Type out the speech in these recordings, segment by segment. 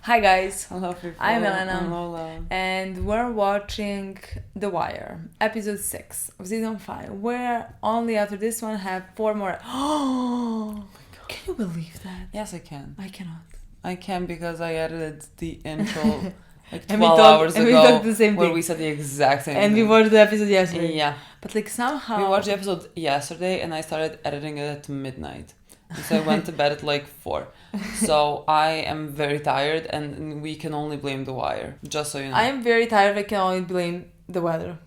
Hi guys, Hello people. I'm Milena, I'm Lola. and we're watching The Wire, episode 6 of season 5, where only after this one have 4 more. Oh, can you believe that? Yes, I can. I cannot. I can because I edited the intro like 12 And we talked- hours and we ago talked the same where thing. we said the exact same And thing. we watched the episode yesterday. Yeah. But like somehow... We watched the episode yesterday and I started editing it at midnight. So I went to bed at like 4. So I am very tired and we can only blame The Wire. Just so you know. I am very tired. I can only blame the weather.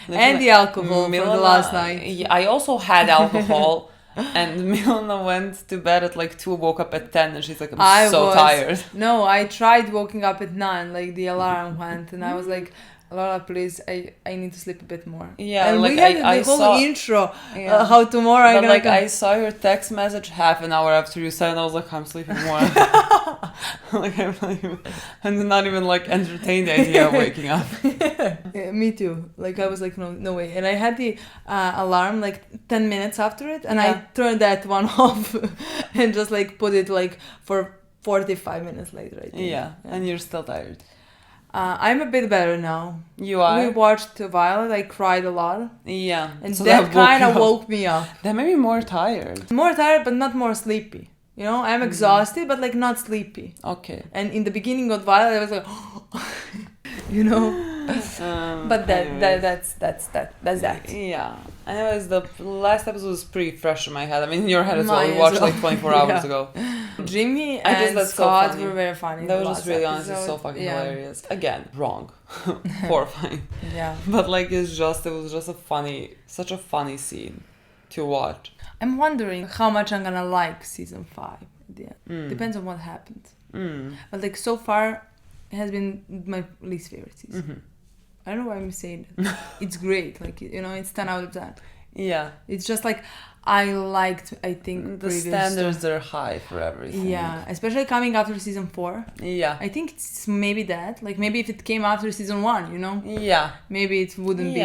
Like, and the alcohol from the Milena- last night. Yeah, I also had alcohol. And Milena went to bed at like 2, woke up at 10, and she's like, I'm so tired. No, I tried waking up at 9, like the alarm went, and I was like, Laura, please, I need to sleep a bit more. Yeah, and like we had I the whole saw intro, Yeah. how tomorrow I'm But gonna like come. I saw your text message half an hour after you sent, and I was like, I'm sleeping more. Like I'm not even like entertained the idea of waking up. Yeah, me too. Like I was like, no way. And I had the alarm like 10 minutes after it, and I turned that one off and just like put it like for 45 minutes later. I think. Yeah, and you're still tired. I'm a bit better now. You are? We watched Violet. I cried a lot. Yeah. And so that kind of you up. woke me up. That made me more tired. More tired, but not more sleepy. You know, I'm exhausted, but like not sleepy. Okay. And in the beginning of Violet, I was like, you know. But that's that. Yeah. Anyways, the last episode was pretty fresh in my head. I mean, in your head as well. Mine We as watched well. like 24 hours Yeah. ago. Jimmy I guess and that's so Scott funny. were very funny. That in the was just last really honestly episode. so fucking hilarious. Again, wrong. Horrifying. Yeah. But like it was just such a funny scene to watch. I'm wondering how much I'm gonna like season 5. Yeah. Depends on what happens. But like so far, it has been my least favorite season. Mm-hmm. I don't know why I'm saying that. It's great. Like, you know, it's 10 out of 10. Yeah. It's just like, I think The previous standards are high for everything. Yeah, especially coming after season 4. Yeah. I think it's maybe that. Like, maybe if it came after season 1, you know? Yeah. Maybe it wouldn't be.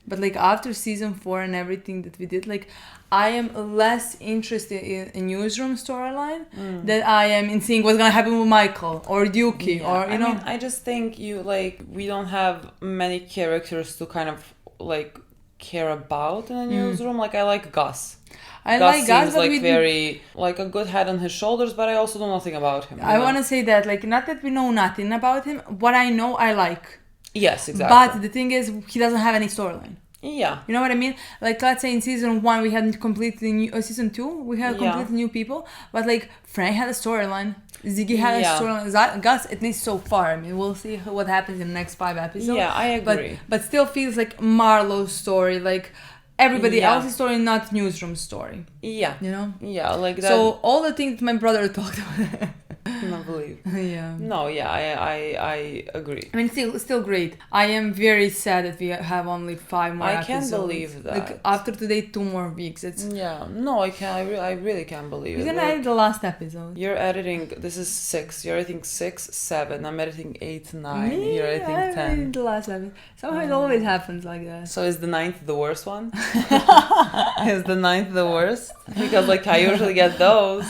But like after season 4 and everything that we did, like I am less interested in a newsroom storyline than I am in seeing what's gonna happen with Michael or Yuki or you know. I mean, I just think we don't have many characters to kind of like care about in a newsroom. Like I like Gus. I Gus like Gus, seems but like we very like a good head on his shoulders, but I also know nothing about him. I want to say that like not that we know nothing about him. What I know, I like. Yes, exactly. But the thing is, he doesn't have any storyline. Yeah. You know what I mean? Like, let's say in season 1, we had completely new... season 2, we had completely new people. But, like, Frank had a storyline. Ziggy had a storyline. Gus, at least so far. I mean, we'll see what happens in the next 5 episodes. Yeah, I agree. But still feels like Marlo's story. Like, everybody else's story, not newsroom story. Yeah. You know? Yeah, like that. So, all the things that my brother talked about... I don't believe. Yeah. No, yeah, I agree. I mean, still great. I am very sad that we have only 5 more episodes. I can't believe that. Like, after today, 2 more weeks. It's... Yeah, no, I can't. I really can't believe it. We're gonna edit the last episode. You're editing. This is 6. You're editing 6, 7. I'm editing 8, 9. Me? You're editing I'm 10. editing the last episode. Somehow it always happens like that. So is the 9th the worst one? Is the 9th the worst? Because like I usually get those.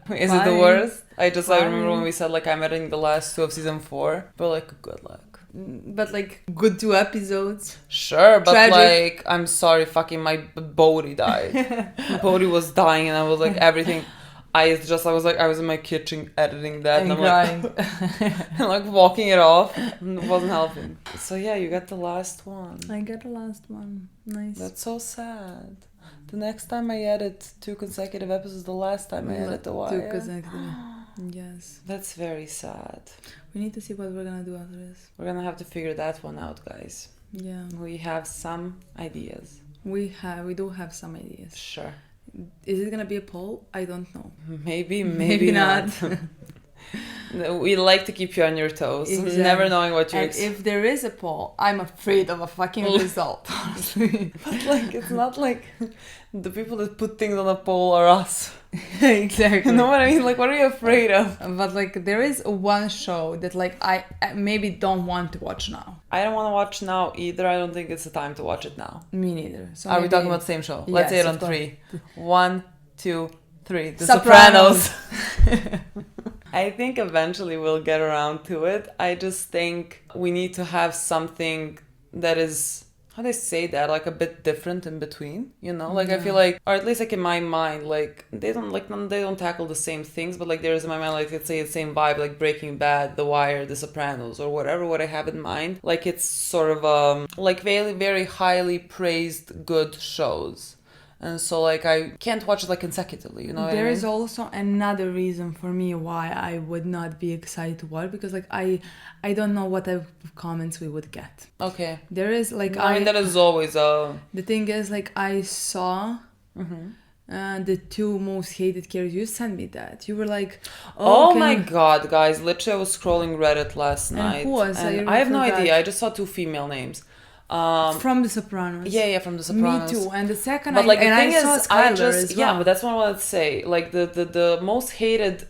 Is it the worst? I remember when we said like I'm editing the last 2 of season 4, but like good luck. But like good 2 episodes. Sure, but Tragic. like I'm sorry, fucking my Bodhi died. Bodhi was dying, and I was like everything. I was in my kitchen editing that, and I'm crying. like, and like walking it off. It wasn't helping. So yeah, you got the last one. I got the last one. Nice. That's so sad. The next time I edit 2 consecutive episodes, the last time I edit The Wire. 2 consecutive. Yes. That's very sad. We need to see what we're gonna do after this. We're gonna have to figure that one out, guys. Yeah. We have some ideas. We do have some ideas. Sure. Is it gonna be a poll? I don't know. Maybe not. We like to keep you on your toes, exactly. Never knowing what you expect. If there is a poll, I'm afraid of a fucking result, honestly. But like, it's not like the people that put things on a poll are us. Exactly. You know what I mean? Like, what are you afraid of? But like, there is one show that like I maybe don't want to watch now. I don't want to watch now either. I don't think it's the time to watch it now. Me neither. So are we talking about the same show? Let's say it on 3. 1, 2, 3. The Sopranos. I think eventually we'll get around to it. I just think we need to have something that is, how do they say that, like a bit different in between, you know? Like I feel like, or at least like in my mind, like they don't tackle the same things, but like there is in my mind, like let's say the same vibe, like Breaking Bad, The Wire, The Sopranos, or whatever, what I have in mind. Like it's sort of like very, very highly praised good shows. And so, like, I can't watch it, like, consecutively, you know what I mean? There is also another reason for me why I would not be excited to watch, because, like, I don't know what type of comments we would get. Okay. There is, like, I mean, that is always a... The thing is, like, I saw... the two most hated characters. You sent me that. You were like, oh my god, guys. Literally, I was scrolling Reddit last and night. Who was? And I have no idea. I just saw two female names. From The Sopranos. Yeah, from The Sopranos. Me too. And the second, but like, the thing is, saw Skylar as well. Yeah, but that's what I wanted to say. Like the most hated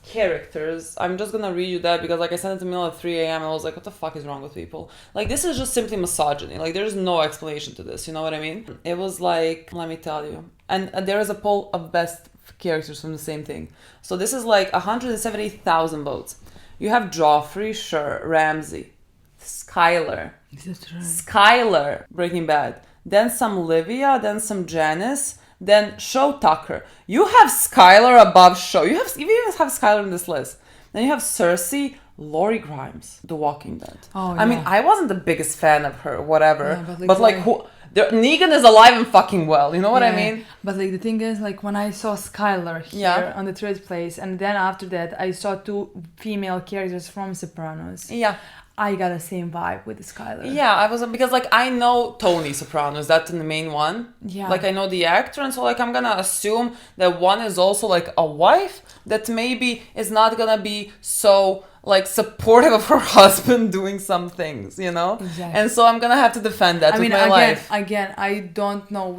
characters. I'm just gonna read you that because like I sent it to Mila at 3 a.m. and I was like, what the fuck is wrong with people? Like this is just simply misogyny. Like there's no explanation to this. You know what I mean? It was like, let me tell you. And there is a poll of best characters from the same thing. So this is like 170,000 votes. You have Joffrey, sure, Ramsay, Skylar. Is that right? Skylar, Breaking Bad. Then some Livia, then some Janice, then Show Tucker. You have Skylar above Show. You even have Skylar in this list. Then you have Cersei, Lori Grimes, The Walking Dead. Oh, I mean, I wasn't the biggest fan of her, whatever. Yeah, but like who... Negan is alive and fucking well, you know what I mean? But like the thing is, like when I saw Skylar here on the third place, and then after that I saw two female characters from Sopranos. Yeah. I got the same vibe with Skylar. Yeah, I was because like I know Tony Sopranos, that's the main one. Yeah. Like I know the actor, and so like I'm gonna assume that one is also like a wife that maybe is not gonna be so like supportive of her husband doing some things, you know? Exactly. And so I'm gonna have to defend that with my life. Again, I don't know.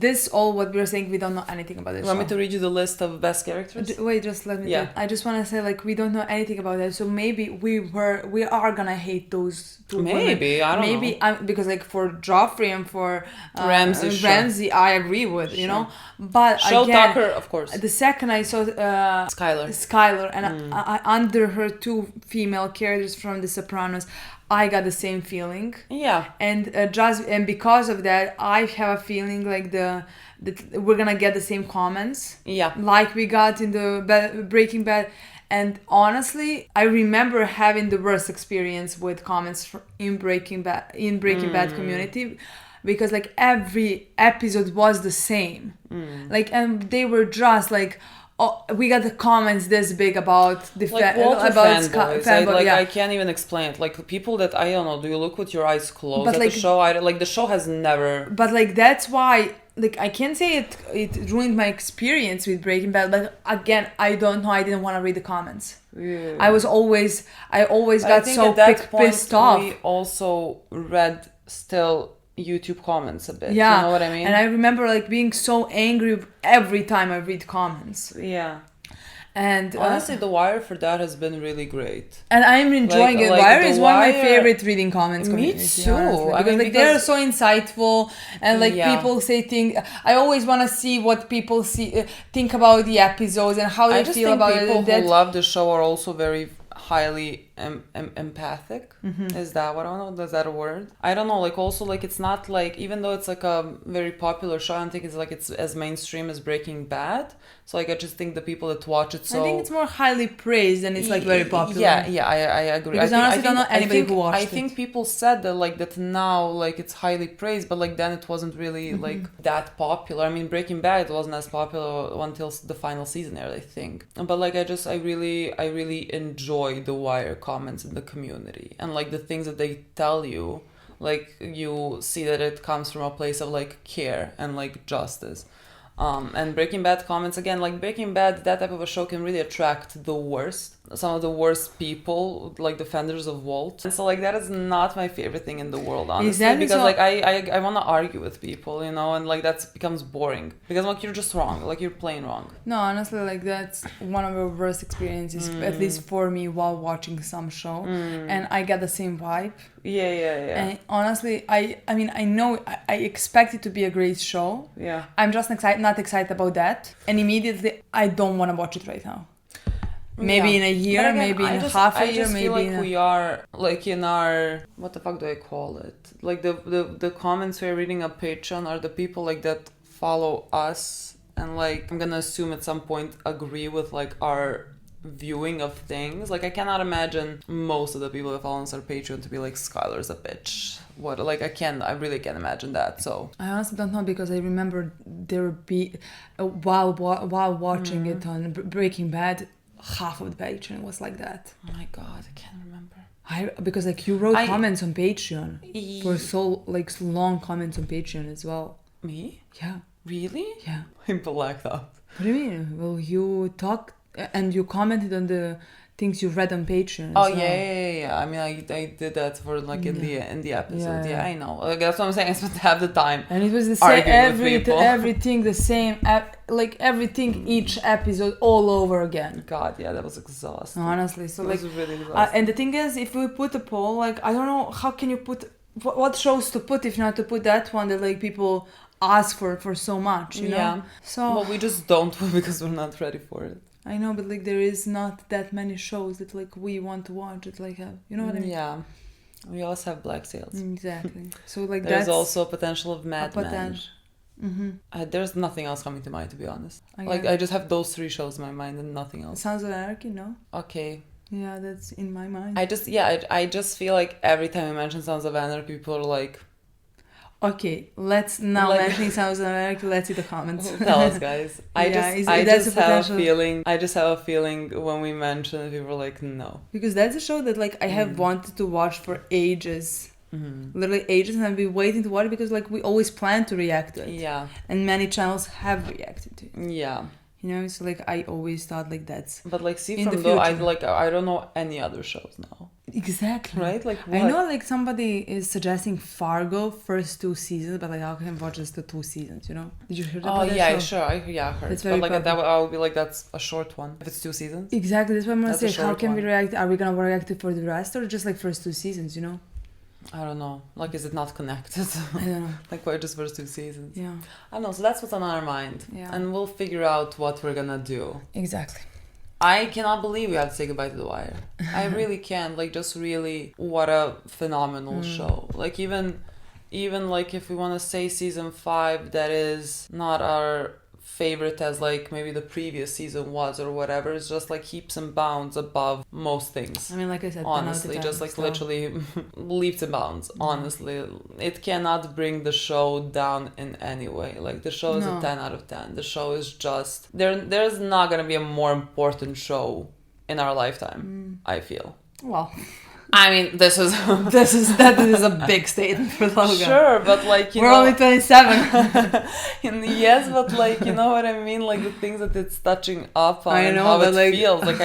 This all what we're saying, we don't know anything about this. You want me to read you the list of best characters? Wait, just let me. Yeah. I just want to say like we don't know anything about that, so maybe we are gonna hate those two maybe women. I don't know. Maybe because like for Joffrey and for Ramsay, I agree with you know. But Show again, Tucker, of course. The second I saw Skylar, and I under her two female characters from The Sopranos, I got the same feeling. Yeah. And because of that, I have a feeling like that we're gonna get the same comments. Yeah. Like we got in the Breaking Bad. And honestly, I remember having the worst experience with comments in Breaking Bad community, because like every episode was the same. Like, and they were just like, oh, we got the comments this big about the fanboys. I can't even explain it. Like people that I don't know. Do you look with your eyes closed but at like, the show? The show has never. But like that's why. Like I can't say it ruined my experience with Breaking Bad. But again, I don't know. I didn't want to read the comments. Yeah. I always got so pissed off. We also read still YouTube comments a bit. Yeah. You know what I mean? And I remember like being so angry every time I read comments. Yeah. And honestly, The Wire for that has been really great. And I'm enjoying it. Wire is one of my favorite reading comments. Me too. Because they're so insightful, and like people say things. I always want to see what people think about the episodes and how they feel about it. People who love the show are also very highly empathic. Is that what I don't know? Is that a word? I don't know. Like also like it's not like, even though it's like a very popular show, I don't think it's as mainstream as Breaking Bad. So like I just think the people that watch it, so I think it's more highly praised and it's like very popular. Yeah, I agree. Because honestly, I don't know anybody who watched it. I think people said that now like it's highly praised, but like then it wasn't really like that popular. I mean, Breaking Bad wasn't as popular until the final season aired, I think. But like I really enjoy the Wire comments in the community, and like the things that they tell you, like you see that it comes from a place of like care and like justice. And Breaking Bad comments, again, like Breaking Bad, that type of a show can really attract some of the worst people, like defenders of Walt. And so like that is not my favorite thing in the world, honestly. Exactly. Because like I want to argue with people, you know, and like that becomes boring. Because like you're just wrong, like you're plain wrong. No, honestly, like that's one of the worst experiences, at least for me, while watching some show. And I get the same vibe. Yeah. And honestly, I mean, I know I expect it to be a great show. Yeah. I'm just not excited about that. And immediately, I don't want to watch it right now. Maybe in a year, But again, maybe in half a year, maybe feel like in we are like in our, what the fuck do I call it? Like the comments we're reading on Patreon are the people like that follow us and like I'm gonna assume at some point agree with like our viewing of things. Like I cannot imagine most of the people that follow us on Patreon to be like Skylar's a bitch. What like I really can't imagine that. So I honestly don't know because I remember there would be while watching it on Breaking Bad, half of the Patreon was like that. oh my god, I can't remember. Because like you wrote comments on Patreon for so like long comments on Patreon as well. Me? Yeah. Really? Yeah. I blacked out. What do you mean? Well, you talked and you commented on the things you read on Patreon. Oh yeah. I mean, I did that for like in the episode. Yeah, I know. Like, that's what I'm saying. I spent half the time. And it was the same. Everything the same. Like everything each episode all over again. God, yeah, that was exhausting. Honestly, so it was really exhausting. And the thing is, if we put a poll, like I don't know how can you put what shows to put if not to put that one that like people ask for so much, you know? Yeah. So well, we just don't because we're not ready for it. I know, but like there is not that many shows that like we want to watch. It like you know what I mean? Yeah. We also have Black Sails. Exactly. So like there's also a potential of Mad Men. Mm-hmm. There's nothing else coming to mind, to be honest. I just have those 3 shows in my mind and nothing else. Sounds of Anarchy, no? Okay. Yeah, that's in my mind. I just feel like every time I mention Sons of Anarchy, people are like, okay, let's now mentioning Sons of Anarchy. Let's see the comments. Tell us, guys. I just have a feeling when we mention it, people are like, no, because that's a show that like I have wanted to watch for ages. Literally ages, and I've been waiting to watch it because like we always plan to react to it. Yeah. And many channels have reacted to it. Yeah. You know, so like I always thought like that's. But like, see, from though I don't know any other shows now. Exactly. Right? Like what? I know like somebody is suggesting Fargo first 2 seasons, but like how can I watch just the 2 seasons? You know? Did you hear that? Oh yeah, show? Sure. I heard. It's but like I would be like that's a short one. If it's 2 seasons. Exactly. That's what I'm gonna say. How can we react? Are we gonna react for the rest or just like first 2 seasons? You know? I don't know. Like, is it not connected? I don't know. Like, why just first 2 seasons? Yeah. I don't know. So that's what's on our mind. Yeah. And we'll figure out what we're gonna do. Exactly. I cannot believe we have to say goodbye to The Wire. I really can't. Like, just really, what a phenomenal show. Like, even like if we want to say season 5, that is not our favorite as like maybe the previous season was or whatever. It's just like heaps and bounds above most things. I mean, like I said, honestly, just like literally leaps and bounds. Honestly, it cannot bring the show down in any way. Like the show is a 10 out of 10. The show is just there's not gonna be a more important show in our lifetime. I feel. Well, I mean, that is a big statement for Logan. Sure, but like we're only 27. Yes, but like you know what I mean, like the things that it's touching up on and how it feels. Like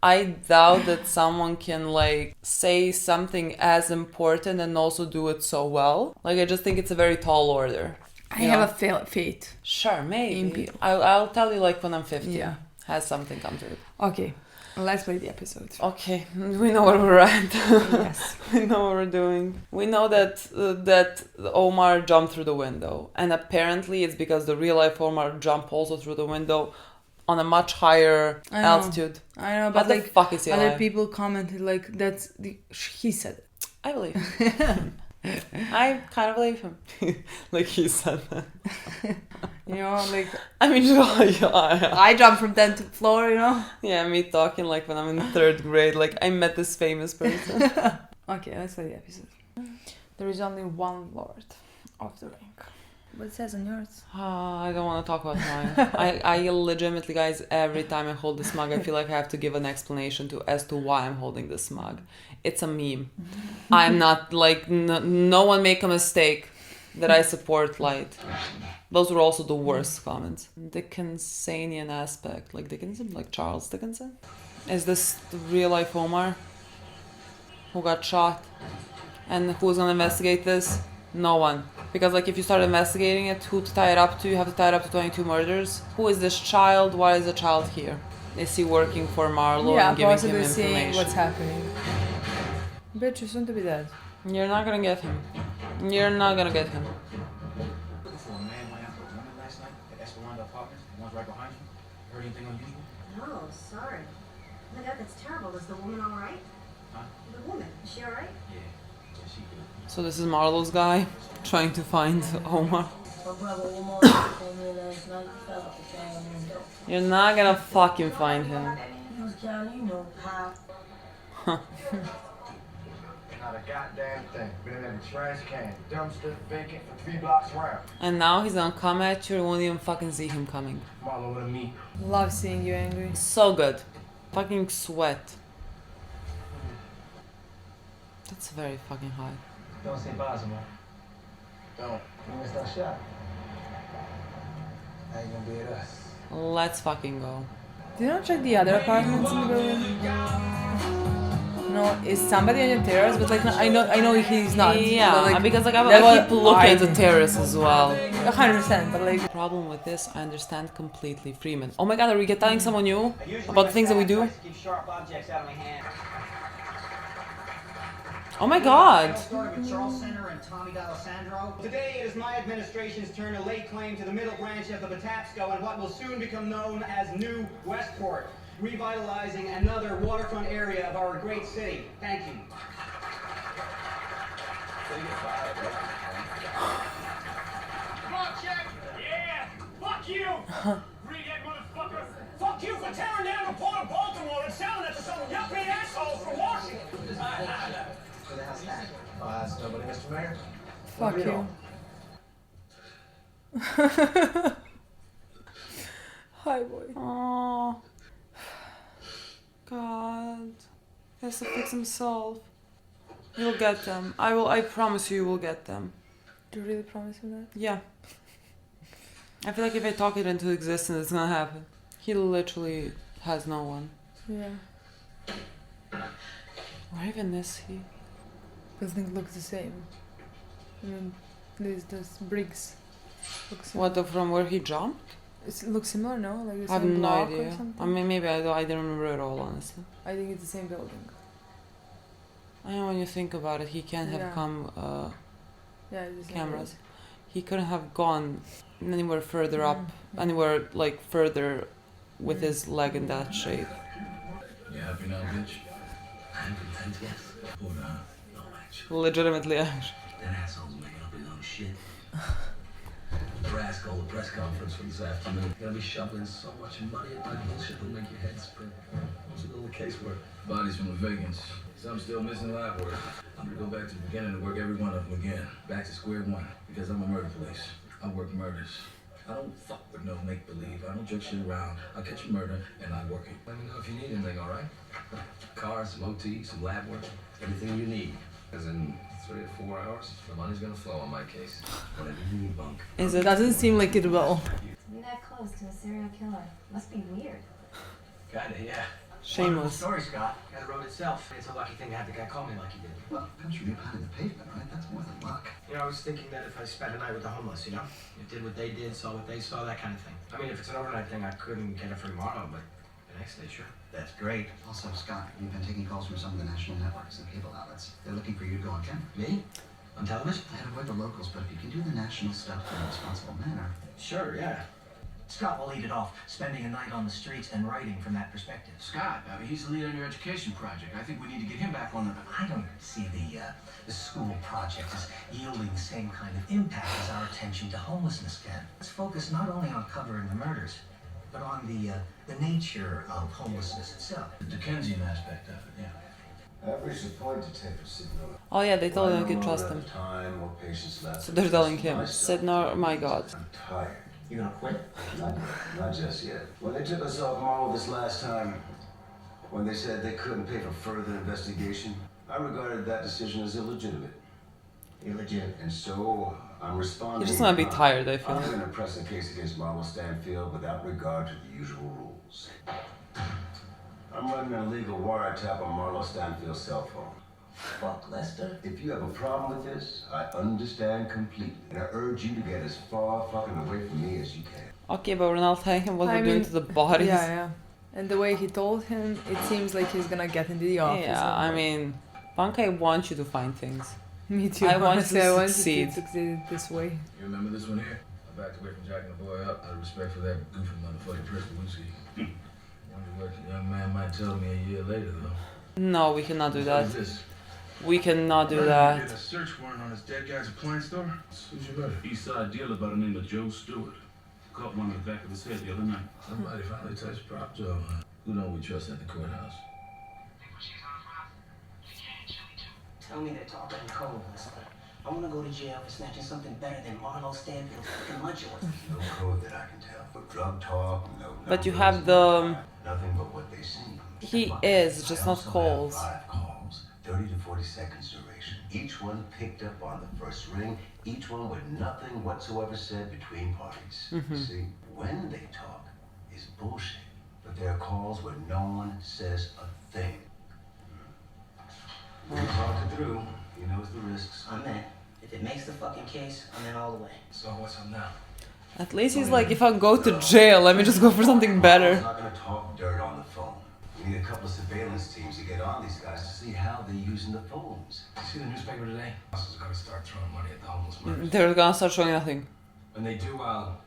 I doubt that someone can like say something as important and also do it so well. Like I just think it's a very tall order. I have a fate. Sure, maybe. I'll tell you like when I'm 50. Yeah, has something come to it. Okay. Let's play the episode. Okay, we know where we're at. Yes. We know what we're doing. We know that Omar jumped through the window. And apparently it's because the real life Omar jumped also through the window on a much higher altitude. I know, but like fuck is he other alive? people commented like he said it. I believe him. I kind of believe him. Like he said that. You know, like... I mean, I jumped from 10th floor, you know? Yeah, me talking like when I'm in 3rd grade, like I met this famous person. Okay, let's play the episode. There is only one Lord of the Ring. What it says on yours? I don't want to talk about mine. I legitimately, guys, every time I hold this mug, I feel like I have to give an explanation as to why I'm holding this mug. It's a meme. I'm not like, no one make a mistake that I support light. Those were also the worst comments. Dickensonian aspect. Like Dickinson? Like Charles Dickinson? Is this the real life Omar? Who got shot? And who's gonna investigate this? No one. Because like if you start investigating it, who to tie it up to? You have to tie it up to 22 murders. Who is this child? Why is the child here? Is he working for Marlo and giving him information? Seeing what's happening. Bitch, you're soon to be dead. You're not gonna get him. You're not gonna get him. Right behind you. Heard anything unusual? No, sorry. Oh my God, that's terrible. Is the woman all right? Huh? The woman, is she all right? Yeah. Yeah, she good. So this is Marlo's guy trying to find Omar. My brother Omar came in last night. He fell off the thing on the window. You're not gonna fucking find him. He was down, you know how. Not a goddamn thing. Been in the trash can, dumpster, vacant for 3 blocks around. And now he's gonna come at you and won't even fucking see him coming. Marlo with a meat. Love seeing you angry. So good. Fucking sweat. That's very fucking high. Don't say bye, Omar. Don't. You missed that shot. Now you gonna be at us. Let's fucking go. Did you not check the other apartments in the building? No, is somebody on your terrace? But like, I know he's not. Yeah, but, like, because like I that keep was- looking I- at the terrace as well. 100%, but like, The problem with this, I understand completely. Freeman. Oh my god, are we telling someone new about the things that we do? Keep sharp objects out of my hand. Oh my god. Started with Charles Center and Tommy D'Alessandro. Today it is my administration's turn to lay claim to the middle branch of the Patapsco and what will soon become known as New Westport, revitalizing another waterfront area of our great city. Thank you. Check! Yeah! Fuck you! Greenhead motherfucker! Fuck you for tearing down the port of Baltimore and selling it to some yuppie asshole from Washington! For the house back. Oh, that's nobody, Mr. Mayor. fuck you. Hi, boy. Oh. God. He has to fix himself. You'll get them. I promise you will get them. Do you really promise him that? Yeah. I feel like if I talk it into existence, it's gonna happen. He literally has no one. Yeah. Where even is he? Because things look the same. I mean, these bricks look similar. What, from where he jumped? It looks similar, no? Like the I have same no block or idea. something? I mean, maybe I don't remember at all, honestly. I think it's the same building. I know when you think about it, he can't have Yeah. come Yeah, it's the same cameras. He couldn't have gone anywhere further up, Mm. anywhere like further with his leg in that shape. You happy now, bitch? I'm content, yes. Hold on. No, actually. Legitimately, actually. That asshole's making up his own shit. Rascal, the press conference for this afternoon. You're gonna be shoveling so much money at my bullshit will make your head spin. What's a little casework? Bodies from the vacants. Some still missing lab work. I'm gonna go back to the beginning and work every one of them again. Back to square one. Because I'm a murder police. I work murders. I don't fuck with no make-believe. I don't jerk shit around. I catch a murder and I work it. Let me know if you need anything, all right? Car, some OT, some lab work. Everything you need. Because in 3 or 4 hours, the money's gonna flow on my case. Whatever you need, bunk. Is It it? doesn't seem like it will. To be that close to a serial killer must be weird. Kinda, yeah. Shameless. Story, Scott. Guy that wrote itself. It's a lucky thing to have the guy call me like he did. Well, country you patted the pavement, right? That's more than luck. You know, I was thinking that if I spent a night with the homeless, you know? You did what they did, saw what they saw, that kind of thing. I mean, if it's an overnight thing, I couldn't get it for tomorrow, but the next day, sure. That's great. Also, Scott, we've been taking calls from some of the national networks and cable outlets. They're looking for you to go on camera. Me? On television? I'd avoid the locals, but if you can do the national stuff in a responsible manner. Sure, yeah. Scott will lead it off, spending a night on the streets and writing from that perspective. Scott, he's the lead on your education project. I think we need to get him back on the... I don't see the school project as yielding the same kind of impact as our attention to homelessness can. Let's focus not only on covering the murders, but on the nature of homelessness itself. The Dickensian aspect of it, yeah. I've reached a point to take for Sidnor. Oh yeah, they told him I could trust him. Time, more patience left. So they're telling him, Sidnor, my god. I'm tired. You gonna quit? Not just yet. When they took us off Marlo this last time, when they said they couldn't pay for further investigation, I regarded that decision as illegitimate. Illegitimate. And so I'm responding. He's just gonna be tired, I feel I'm like. going to press a case against Marlo Stanfield without regard to the usual rules. I'm running an illegal wiretap on Marlo Stanfield's cell phone. Fuck Lester. If you have a problem with this, I understand completely. And I urge you to get as far fucking away from me as you can. Okay, but we're not telling him what I we're doing mean, to the bodies. Yeah, yeah. And the way he told him, it seems like he's gonna get into the office. Yeah, I mean, Punk, I want you to find things. Me too. I want honestly, to I want succeed. to succeed this way. You remember this one here? I backed away from jacking the boy up out of respect for that goofy motherfucking Chris Lewinsky. Wonder what the young man might tell me a year later, though. No, we cannot do that. What is this? We cannot do Get that. a search warrant on this dead guy's appliance store. Who's your buddy? East Side dealer by the name of Joe Stewart. Caught one in the back of his head the other night. Somebody finally touched Prop Joe, huh? Who don't we trust at the courthouse? Tell me they're talking in code, but I want to go to jail for snatching something better than Marlo Stanfield's fucking lunch order. No code that I can tell. For drug talk, no. But you have the... Nothing but what they see. He is, just not calls. 5 calls, 30 to 40 seconds duration. Each one picked up on the first ring. Each one with nothing whatsoever said between parties. See, when they talk is bullshit. But there are calls where no one says a thing. We talked it through. He knows the risks. I'm in. If it makes the fucking case, I'm in all the way. So what's up now? At least he's like, if I go to jail, let me just go for something better. He's not going to talk dirt on the phone. We need a couple of surveillance teams to get on these guys to see how they're using the phones. You see the newspaper today? Us is gonna start throwing money at the homeless murders. They're gonna start showing nothing. When they do, I'll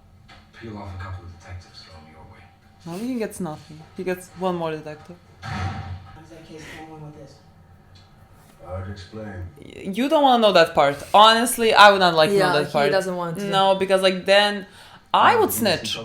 peel off a couple of detectives, throw them your way. No, he gets nothing. He gets one more detective. How does that case go on with this? Hard to explain. You don't want to know that part. Honestly, I would not like to know that part. He doesn't want to. No, because like then I would snitch.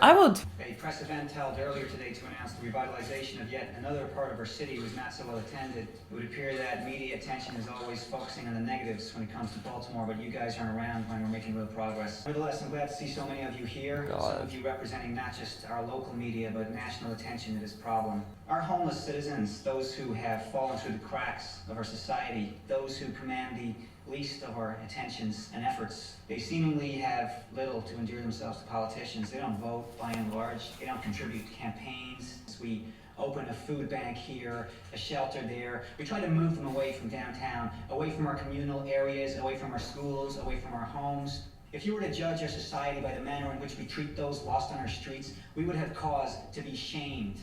I would. A press event held earlier today to announce the revitalization of yet another part of our city was not so well attended. It would appear that media attention is always focusing on the negatives when it comes to Baltimore, but you guys aren't around when we're making real progress. Nevertheless, I'm glad to see so many of you here, some of you representing not just our local media, but national attention to this problem. Our homeless citizens, those who have fallen through the cracks of our society, those who command the least of our attentions and efforts. They seemingly have little to endear themselves to politicians. They don't vote by and large. They don't contribute to campaigns. We open a food bank here, a shelter there. We try to move them away from downtown, away from our communal areas, away from our schools, away from our homes. If you were to judge our society by the manner in which we treat those lost on our streets, we would have cause to be shamed.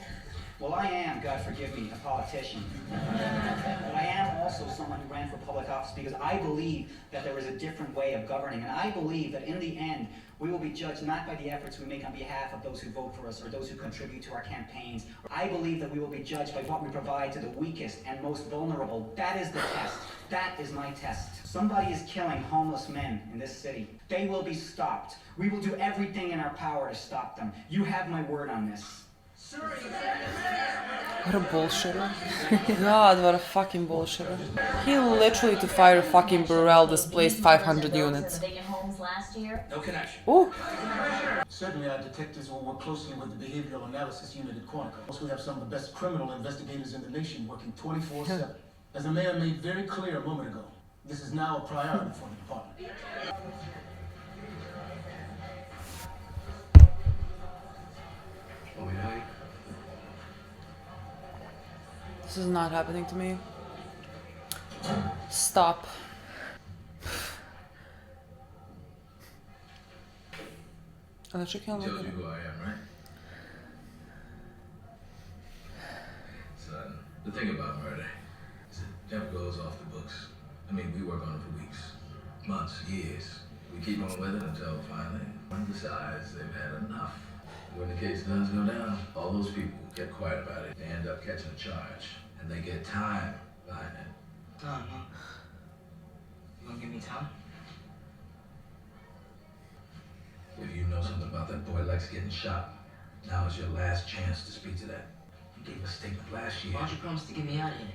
Well, I am, God forgive me, a politician. But I am also someone who ran for public office because I believe that there is a different way of governing. And I believe that in the end, we will be judged not by the efforts we make on behalf of those who vote for us or those who contribute to our campaigns. I believe that we will be judged by what we provide to the weakest and most vulnerable. That is the test. That is my test. Somebody is killing homeless men in this city. They will be stopped. We will do everything in our power to stop them. You have my word on this. What a bullshitter. God, what a fucking bullshitter. He literally, to fire a fucking Burrell, displaced 500 units. No connection. Ooh. Certainly our detectives will work closely with the behavioral analysis unit at Quantico. We have some of the best criminal investigators in the nation working 24/7. As the mayor made very clear a moment ago, this is now a priority for the department. This is not happening to me. Stop. Tells you who I am, right? Son, the thing about murder is it never goes off the books. I mean, we work on it for weeks, months, years. We keep on with it until finally one decides they've had enough. When the case does go down, all those people get quiet about it. They end up catching a charge, and they get time behind it. Time, huh? You gonna give me time? If you know something about that boy Lex getting shot, now is your last chance to speak to that. You gave a statement last year. Why don't you promise to get me out of here?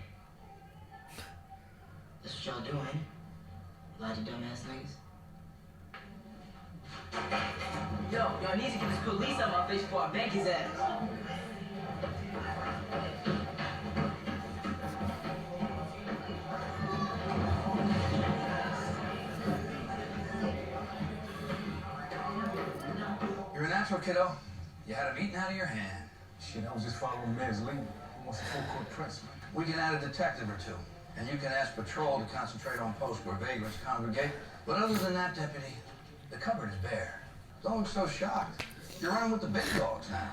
That's what y'all do, ain't it? Lie to dumbass niggas. Yo, y'all need to get this police out of my face before I bank his ass. You're a natural, kiddo. You had him eating out of your hand. Shit, I was just following Mayor's lead. He wants a full court press, man. We can add a detective or two, and you can ask patrol to concentrate on posts where vagrants congregate. But other than that, deputy, the cupboard is bare. Don't look so shocked. You're running with the big dogs now.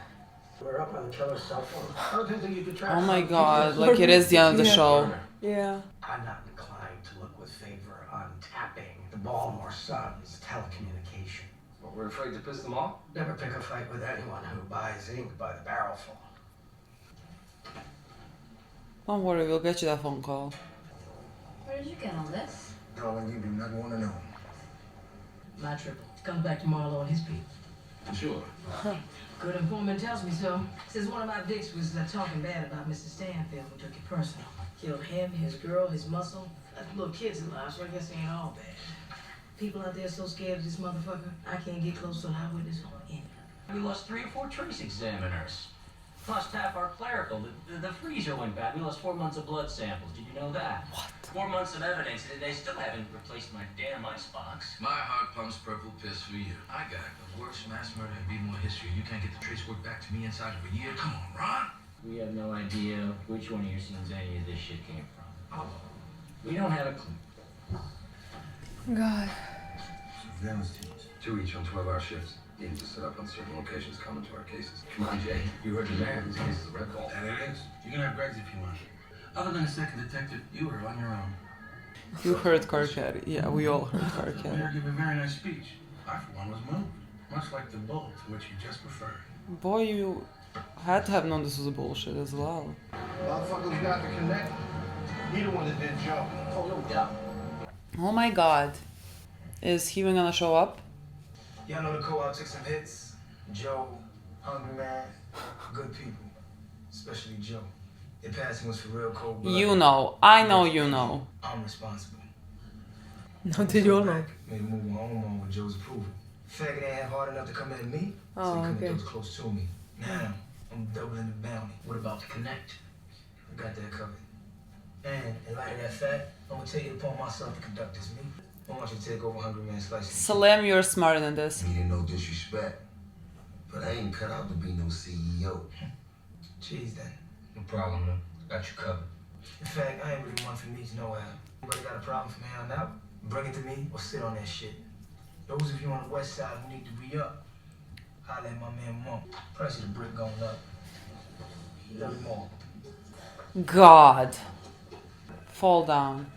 We're up on the killer's cell phone. I don't think that you could track. Oh my god, like it is the end of the show. Yeah. I'm not inclined to look with favor on tapping the Baltimore Sun's telecommunication. But we're afraid to piss them off? Never pick a fight with anyone who buys ink by the barrelful. Don't worry, we'll get you that phone call. Where did you get all this? Darling, you do not want to know. My triple. Comes back to Marlo and his people. Sure. Good informant tells me so. Says one of my dicks was talking bad about Mr. Stanfield and took it personal. Killed him, his girl, his muscle. Left little kids alive, so I guess it ain't all bad. People out there so scared of this motherfucker, I can't get close to an eyewitness on any. We lost 3 or 4 trace examiners. Plus half our clerical. The freezer went bad. We lost 4 months of blood samples. Did you know that? What? 4 months of evidence. They still haven't replaced my damn icebox. My heart pumps purple piss for you. I got the worst mass murder in B-more history. You can't get the trace work back to me inside of a year. Come on, Ron. We have no idea which one of your scenes any of this shit came from. We don't have a clue. God. Surveillance teams. 2 each on 12-hour shifts. Teams are set up on certain locations common to our cases. Come on, Jay. You heard the man. These cases are red call. That it is. You can have Greg's if you want. Other than a second detective, you were on your own. You heard car caddy. Yeah, we all heard car caddy. Mayor gave a very nice speech. I, for one, was moved. Much like the bull to which you just referred. Boy, you had to have known this was bullshit as well. Motherfuckers got to connect. He the one that did Joe. Oh, no doubt. Oh my god. Is he even gonna show up? Y'all know the co-op took some hits. Joe, Hungry Man, good people. Especially Joe. Their passing was for real cold blood. You know. I know you know. I'm responsible. No, did you all know? Made a move on Omar with Joe's approval. Faggot ain't hard enough to come at me, so he couldn't get those close to me. Now, I'm doubling the bounty. What about the connect? I got that covered. And in light of that fact, I'm gonna take it upon myself to conduct this meeting. I want you to take over Hungry Man's slice. Salam, you're smarter than this. Meaning no disrespect, but I ain't cut out to be no CEO. Cheese then. No problem, man. Got you covered. In fact, I ain't really one for me to know how. Anybody got a problem from here on out? Bring it to me or sit on that shit. Those of you on the west side who need to re-up, holla at my man Monk. Price of the brick going up. Love you more. God. Fall down.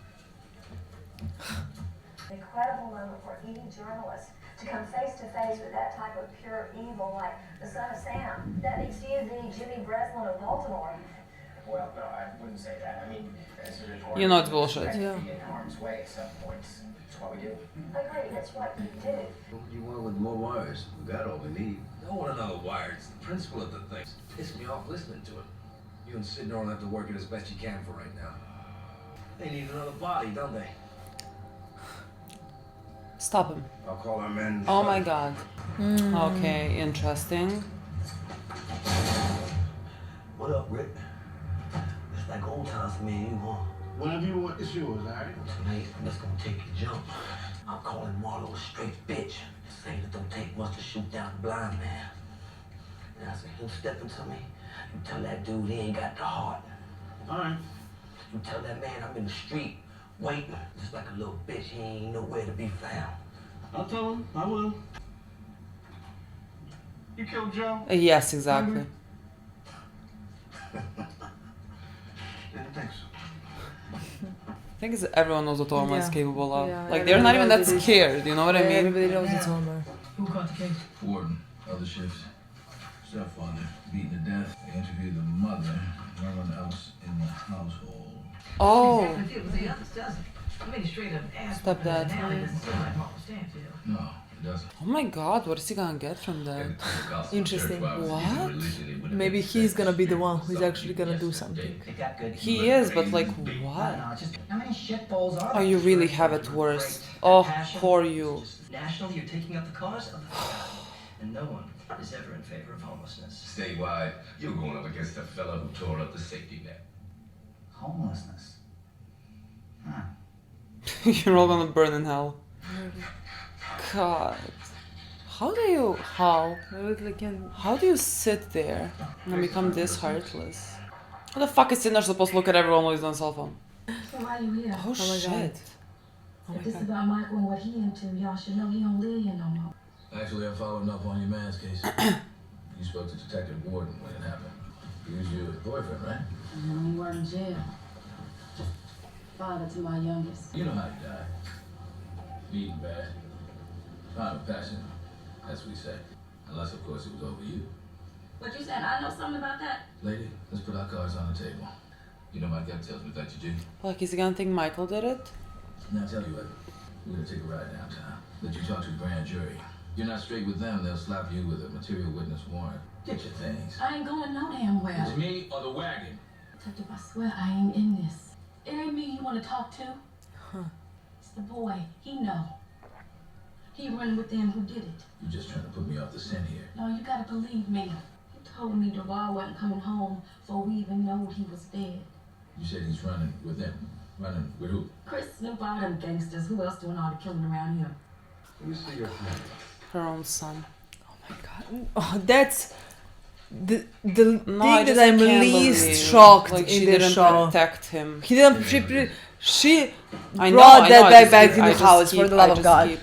Incredible moment for any journalist to come face to face with that type of pure evil like the son of Sam. That makes you the Jimmy Breslin of Baltimore. Well, no, I wouldn't say that. I mean, you know it's bullshit. Yeah. In harm's way at some points. That's what we do. I agree, that's what you do. You want with more wires? We got all we need. I don't want another wire. It's the principle of the thing. Pissed me off listening to it. You and Sid Norton have to work it as best you can for right now. They need another body, don't they? Stop him. I'll call our men. Oh my god. Okay, interesting. What up, Rick? It's like old times for me and you, huh? Whatever you want, it's yours, alright? Tonight, I'm just gonna take your jump. I'm calling Marlo a straight bitch. Saying it don't take much to shoot down a blind man. And I said, him stepping to me, you tell that dude he ain't got the heart. Alright. You tell that man I'm in the street, waiting, just like a little bitch, he ain't nowhere to be found. I'll tell him, I will. You killed Joe? Yes, exactly. Didn't think so. I think it's everyone knows what Omar is capable of. Yeah, like, they're not even that scared, you know what I mean? Everybody knows it's Omar. Who caught the case? Warden, other shifts. Stepfather, beaten to death. They interviewed the mother. No one else in the household. Oh. Exactly feels the others, doesn't it? I mean, straight up ass. Stepdad. Doesn't seem like Marlo Stanfield. No, it doesn't. Oh my god, what is he gonna get from that? Interesting. What? Maybe he's gonna be the one who's actually gonna do something. He is, but like, what? How many shitballs are Oh, you really have it worse. Oh, for you. Nationally, you're taking up the cause of the and no one is ever in favor of homelessness. Statewide, you're going up against a fella who tore up the safety net. Homelessness. Huh. You're all gonna burn in hell. God. How do you sit there and become this heartless? How the fuck is Cinder supposed to look at everyone while he's on his cell phone? So why you here? Oh, shit. If this about Michael and what he into, y'all should know he don't live here no more. Actually, I'm following up on your man's case. You spoke to Detective Warden when it happened. He was your boyfriend, right? No, he weren't in jail. Father to my youngest. You know how he died. Beaten bad. Crime of passion, as we say. Unless, of course, it was over you. What you said, I know something about that. Lady, let's put our cards on the table. You know, my gut tells me that you did. Like, is he gonna think Michael did it? Now, I tell you what, we're gonna take a ride downtown. Let you talk to the grand jury. You're not straight with them, they'll slap you with a material witness warrant. Get your things. I ain't going no damn well. It's me or the wagon. Detective, I swear I ain't in this. It ain't me you want to talk to. It's the boy. He know. He running with them who did it. You're just trying to put me off the scent here. No, you gotta believe me. He told me Duval wasn't coming home before we even know he was dead. You said he's running with them. Running with who? Chris and all them gangsters. Who else doing all the killing around here? Let me see your phone. Her own son. Oh my god. Oh, that's the thing I that just I'm can't least believe. shocked Like, in she this didn't show. protect him. He didn't. She I brought know, that I guy just back keep- in I the just house keep- for the love I of just God. keep-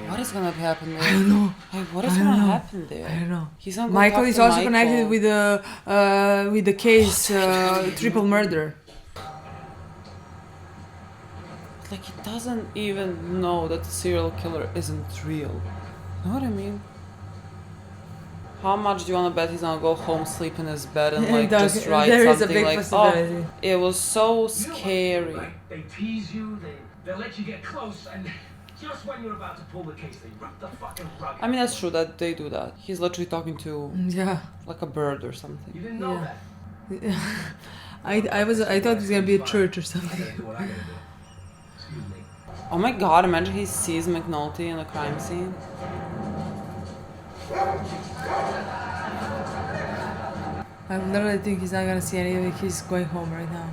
What is gonna happen there? I don't know. Like, what is I don't gonna know. happen there? I don't know. He's not gonna Michael talk is to also Michael. connected with the case triple murder. Like, he doesn't even know that the serial killer isn't real. Know what I mean? How much do you want to bet he's gonna go home, sleep in his bed, and like just write There is a something big like, possibility. "Oh, it was so scary." They tease you, they let you get close, and just when you're about to pull the case, they rip the fucking rug. I mean, that's true that they do that. He's literally talking to like a bird or something. You didn't know that. I thought it was gonna be a church or something. Oh my god, imagine he sees McNulty in the crime scene. I literally think he's not gonna see anything. He's going home right now.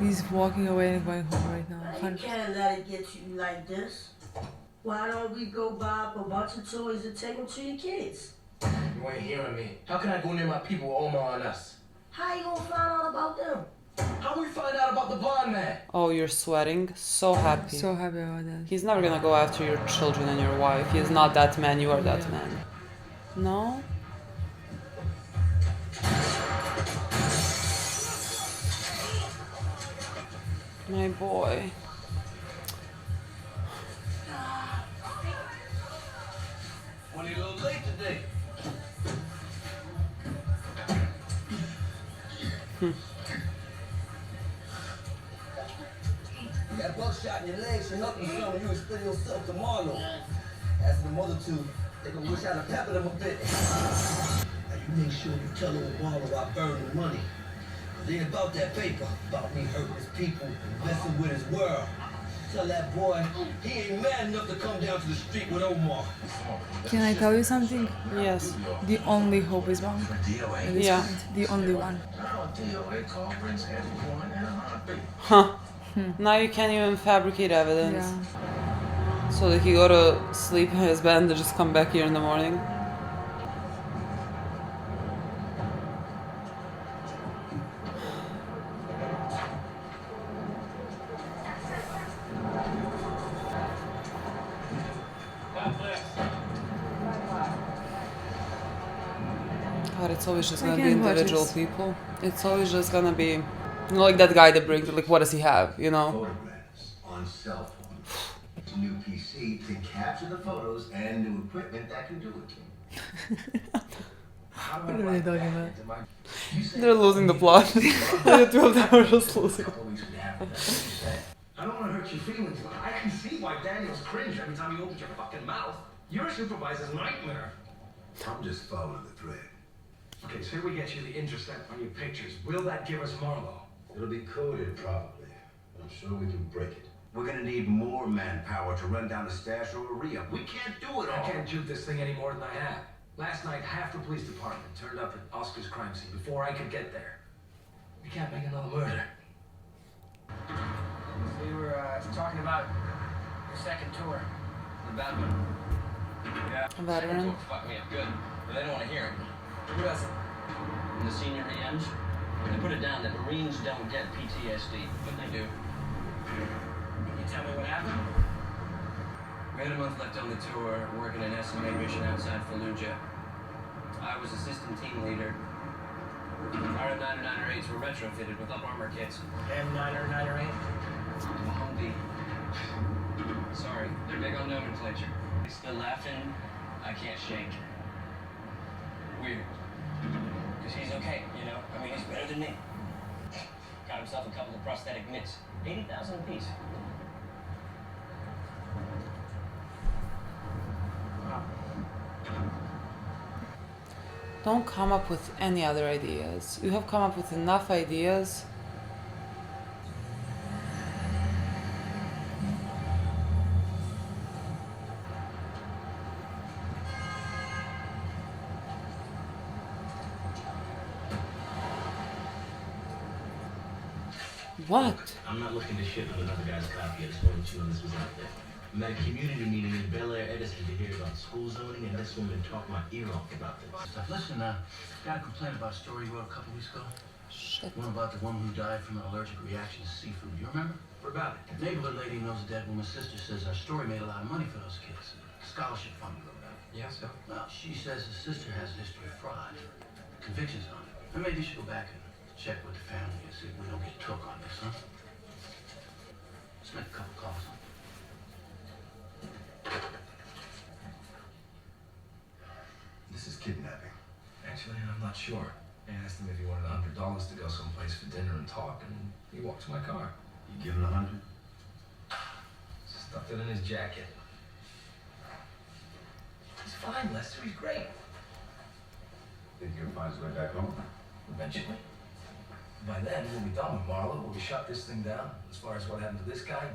He's walking away and going home right now. You can't let it get you like this. Why don't we go buy up a bunch of toys and take them to your kids? You ain't hearing me. How can I go near my people with Omar on us? How you gonna find out about them? How we find out about the blonde man? Oh, you're sweating. So happy. So happy about that. He's never gonna go after your children and your wife. He is not that man. You are that man. No? My boy. When you a little late today. You got buckshot in your legs for helping someone you explain yourself to Marlo. As for the mother two, they gonna wish I'd have peppered them a bit. Now you make sure you tell old Marlo I burned the money. Cause it ain't about that paper, about me hurting his people, messing with his world. Tell that boy he ain't mad enough to come down to the street with Omar. Can I tell you something? Yes. The only hope is wrong. At this Yeah. point. The only one. Huh. Now you can't even fabricate evidence. So that he go to sleep in his bed and then just come back here in the morning. God, it's always just gonna be can't watch individual this. people. It's always just gonna be, you know, like that guy that brings, like, what does he have, you know? Photographs on cell phones. New PC to capture the photos and new equipment that can do it. What are they talking about? They're losing the plot. The two of them are just losing. I don't want to hurt your feelings, but I can see why Daniel's cringe every time you open your fucking mouth. You're a supervisor's nightmare. I'm just following the thread. Okay, say we get you the intercept on your pictures. Will that give us Marlo? It'll be coded, probably. I'm sure we can break it. We're gonna need more manpower to run down a stash or a re-up. We can't do it all. I can't juke this thing any more than I have. Last night, half the police department turned up at Oscar's crime scene before I could get there. We can't make another murder. We were talking about the second tour. The bad one. Yeah. A veteran. Second tour fucked me up good, but they don't want to hear it. Who doesn't? In the senior hands, they put it down that Marines don't get PTSD, but they do. Can you tell me what happened? We had a month left on the tour, working an SMA mission outside Fallujah. I was assistant team leader. Our M909-8s were retrofitted with up armor kits. M909-8? Humvee. Sorry, they're big on nomenclature. Still laughing, I can't shake. Weird. Because he's okay, you know? I mean, he's better than me. himself a couple of prosthetic mitts. 80,000 apiece. Don't come up with any other ideas. You have come up with enough ideas. What? I'm not looking to shit on another guy's copy. I just wanted you to know this was out there. I'm at a community meeting in Bel Air, Edison, to hear about school zoning, and this woman talked my ear off about this. Listen, got a complaint about a story you wrote a couple weeks ago. Shit. One about the woman who died from an allergic reaction to seafood. You remember? What about it? The neighborhood lady knows a dead woman's sister says our story made a lot of money for those kids. Scholarship fund you wrote out. Yeah, so? Well, she says the sister has a history of fraud. Convictions on it. And maybe you should go back and check with the family and see if we don't get took on this, huh? Let's make a couple calls. This is kidnapping. Actually, I'm not sure. I asked him if he wanted $100 to go someplace for dinner and talk, and he walked to my car. You give him 100? Stuffed it in his jacket. He's fine, Lester. He's great. Think he'll find his way back home? Eventually. By then, we'll be done with Marlo. We'll be shut this thing down. As far as what happened to this guy,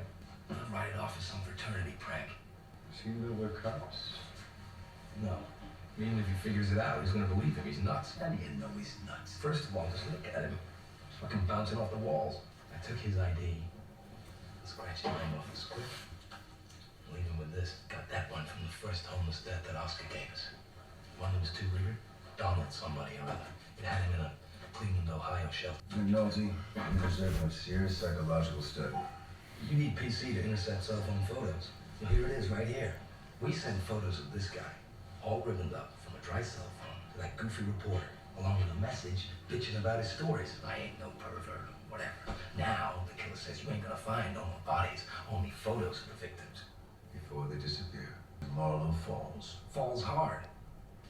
I'll write it off as some fraternity prank. Does he know we're cops? No. Even if he figures it out, he's gonna believe him. He's nuts. How do you know he's nuts? First of all, just look at him. He's fucking bouncing off the walls. I took his ID. Scratched the name off his script. Leave him with this. Got that one from the first homeless death that Oscar gave us. One that was too weird. Donald somebody or other. It had him in a Cleveland, Ohio shelter. McNulty, you deserve a serious psychological study. You need PC to intercept cell phone photos. Well, here it is, right here. We send photos of this guy, all ribboned up, from a dry cell phone to that goofy reporter, along with a message bitching about his stories. I ain't no pervert, whatever. Now, the killer says you ain't gonna find no more bodies, only photos of the victims. Before they disappear, Marlo falls. Falls hard.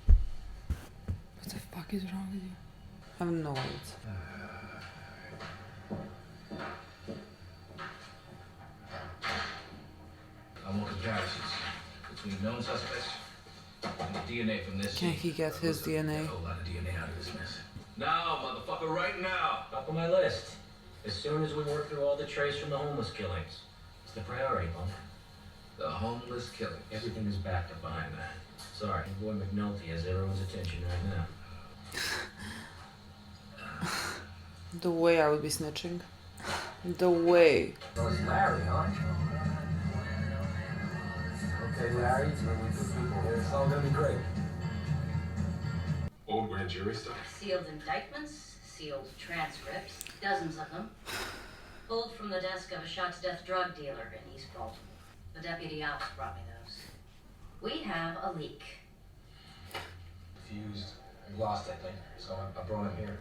What the fuck is wrong with you? I have no words. I want comparisons between known suspects and the DNA from this. Can he get his DNA? A whole lot of DNA out of this mess. Now, motherfucker, right now. Top of my list. As soon as we work through all the trace from the homeless killings. It's the priority, punk. The homeless killings. Everything is backed up behind that. Sorry, your boy McNulty has everyone's attention right now. The way I would be snitching. The way. So it's Larry, huh? Okay, Larry, we're good people here. It's all gonna be great. Old grand jury stuff. Sealed indictments, sealed transcripts, dozens of them, pulled from the desk of a shot-to-death drug dealer in East Baltimore. The deputy ops brought me those. We have a leak. Fused. We lost, I think. So I brought him here.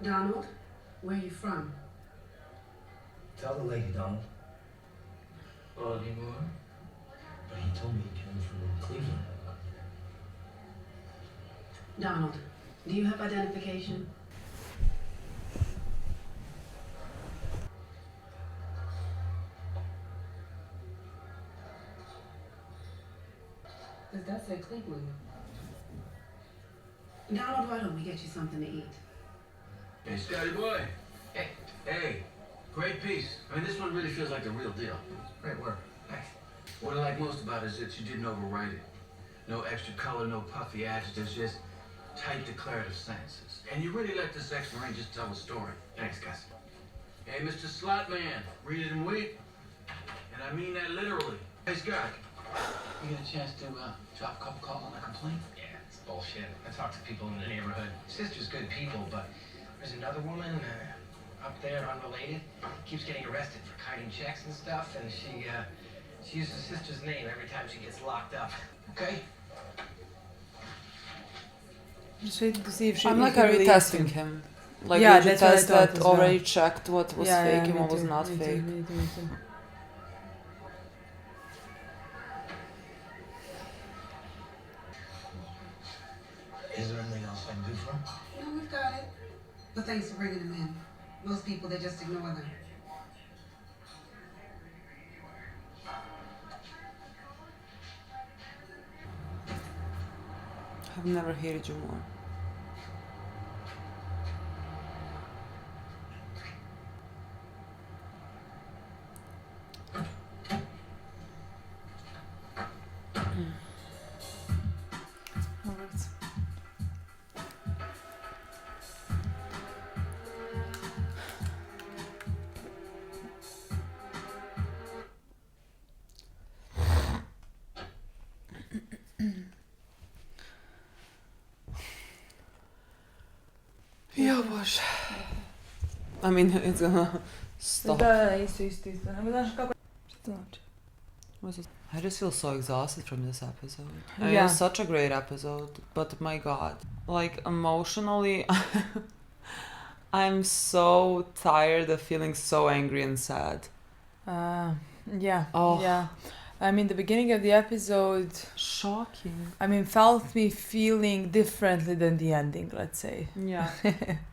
Donald, where you from? Tell the lady, Donald. Baltimore? But he told me he came from Cleveland. Donald, do you have identification? Does that say Cleveland? Donald, why don't we get you something to eat? Hey, Scotty boy. Hey, great piece. I mean, this one really feels like the real deal. Great work. Thanks. What I like most about it is that you didn't overwrite it. No extra color, no puffy adjectives, just tight declarative sentences. And you really let this ex-Marine just tell a story. Thanks, Gus. Hey, Mr. Slotman, read it and wait. And I mean that literally. Hey, Scott, you get a chance to drop a couple calls on that complaint? Yeah, it's bullshit. I talked to people in the neighborhood. Sister's good people, but there's another woman up there, unrelated, keeps getting arrested for kiting checks and stuff, and she uses sister's name every time she gets locked up. Okay? Just waiting to see if she. I'm like really retesting him. Like yeah, would you that's what I test thought that as already well. checked what was Yeah, fake and me what was too, not me too, fake. me too. Is there anything else I can do for him? No, we've got it. But thanks for bringing him in. Most people, they just ignore them. I've never hated you more. Ja, bože. I mean, it's gonna stop. Da, isto. Nego znaš kako... Šta to znači? I just feel so exhausted from this episode. I mean, it was such a great episode, but my god. Like, emotionally, I'm so tired of feeling so angry and sad. Yeah. Oh. Yeah. I mean, the beginning of the episode... Shocking. I mean, felt me feeling differently than the ending, let's say. Yeah.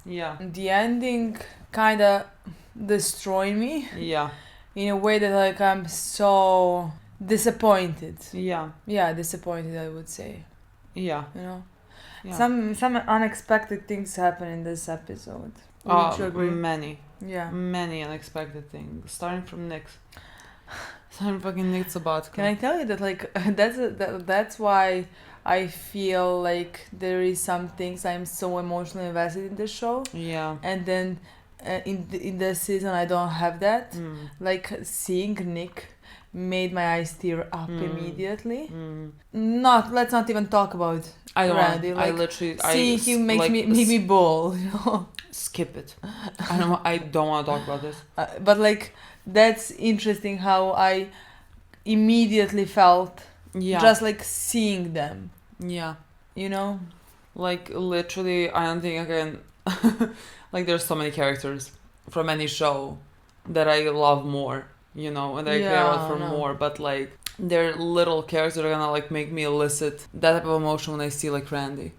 Yeah. The ending kind of destroyed me. Yeah. In a way that, like, I'm so disappointed. Yeah. Yeah, disappointed, I would say. Yeah. You know? Yeah. Some unexpected things happen in this episode. Would you agree? Many. Yeah. Many unexpected things. Starting from Nick's. Starting fucking Nick Sabatka. Can I tell you that, like, that's why I feel like there is some things I'm so emotionally invested in the show. Yeah. And then in this season I don't have that. Like, seeing Nick made my eyes tear up immediately. Let's not even talk about Randy. Like, seeing him makes me bawl, you know. Skip it. I don't want to talk about this. But like, that's interesting how I immediately felt just like seeing them. Yeah. You know? Like, literally, I don't think I can... like, there's so many characters from any show that I love more, you know, and I care about for more, but like, they're little characters that are gonna like make me elicit that type of emotion when I see like Randy.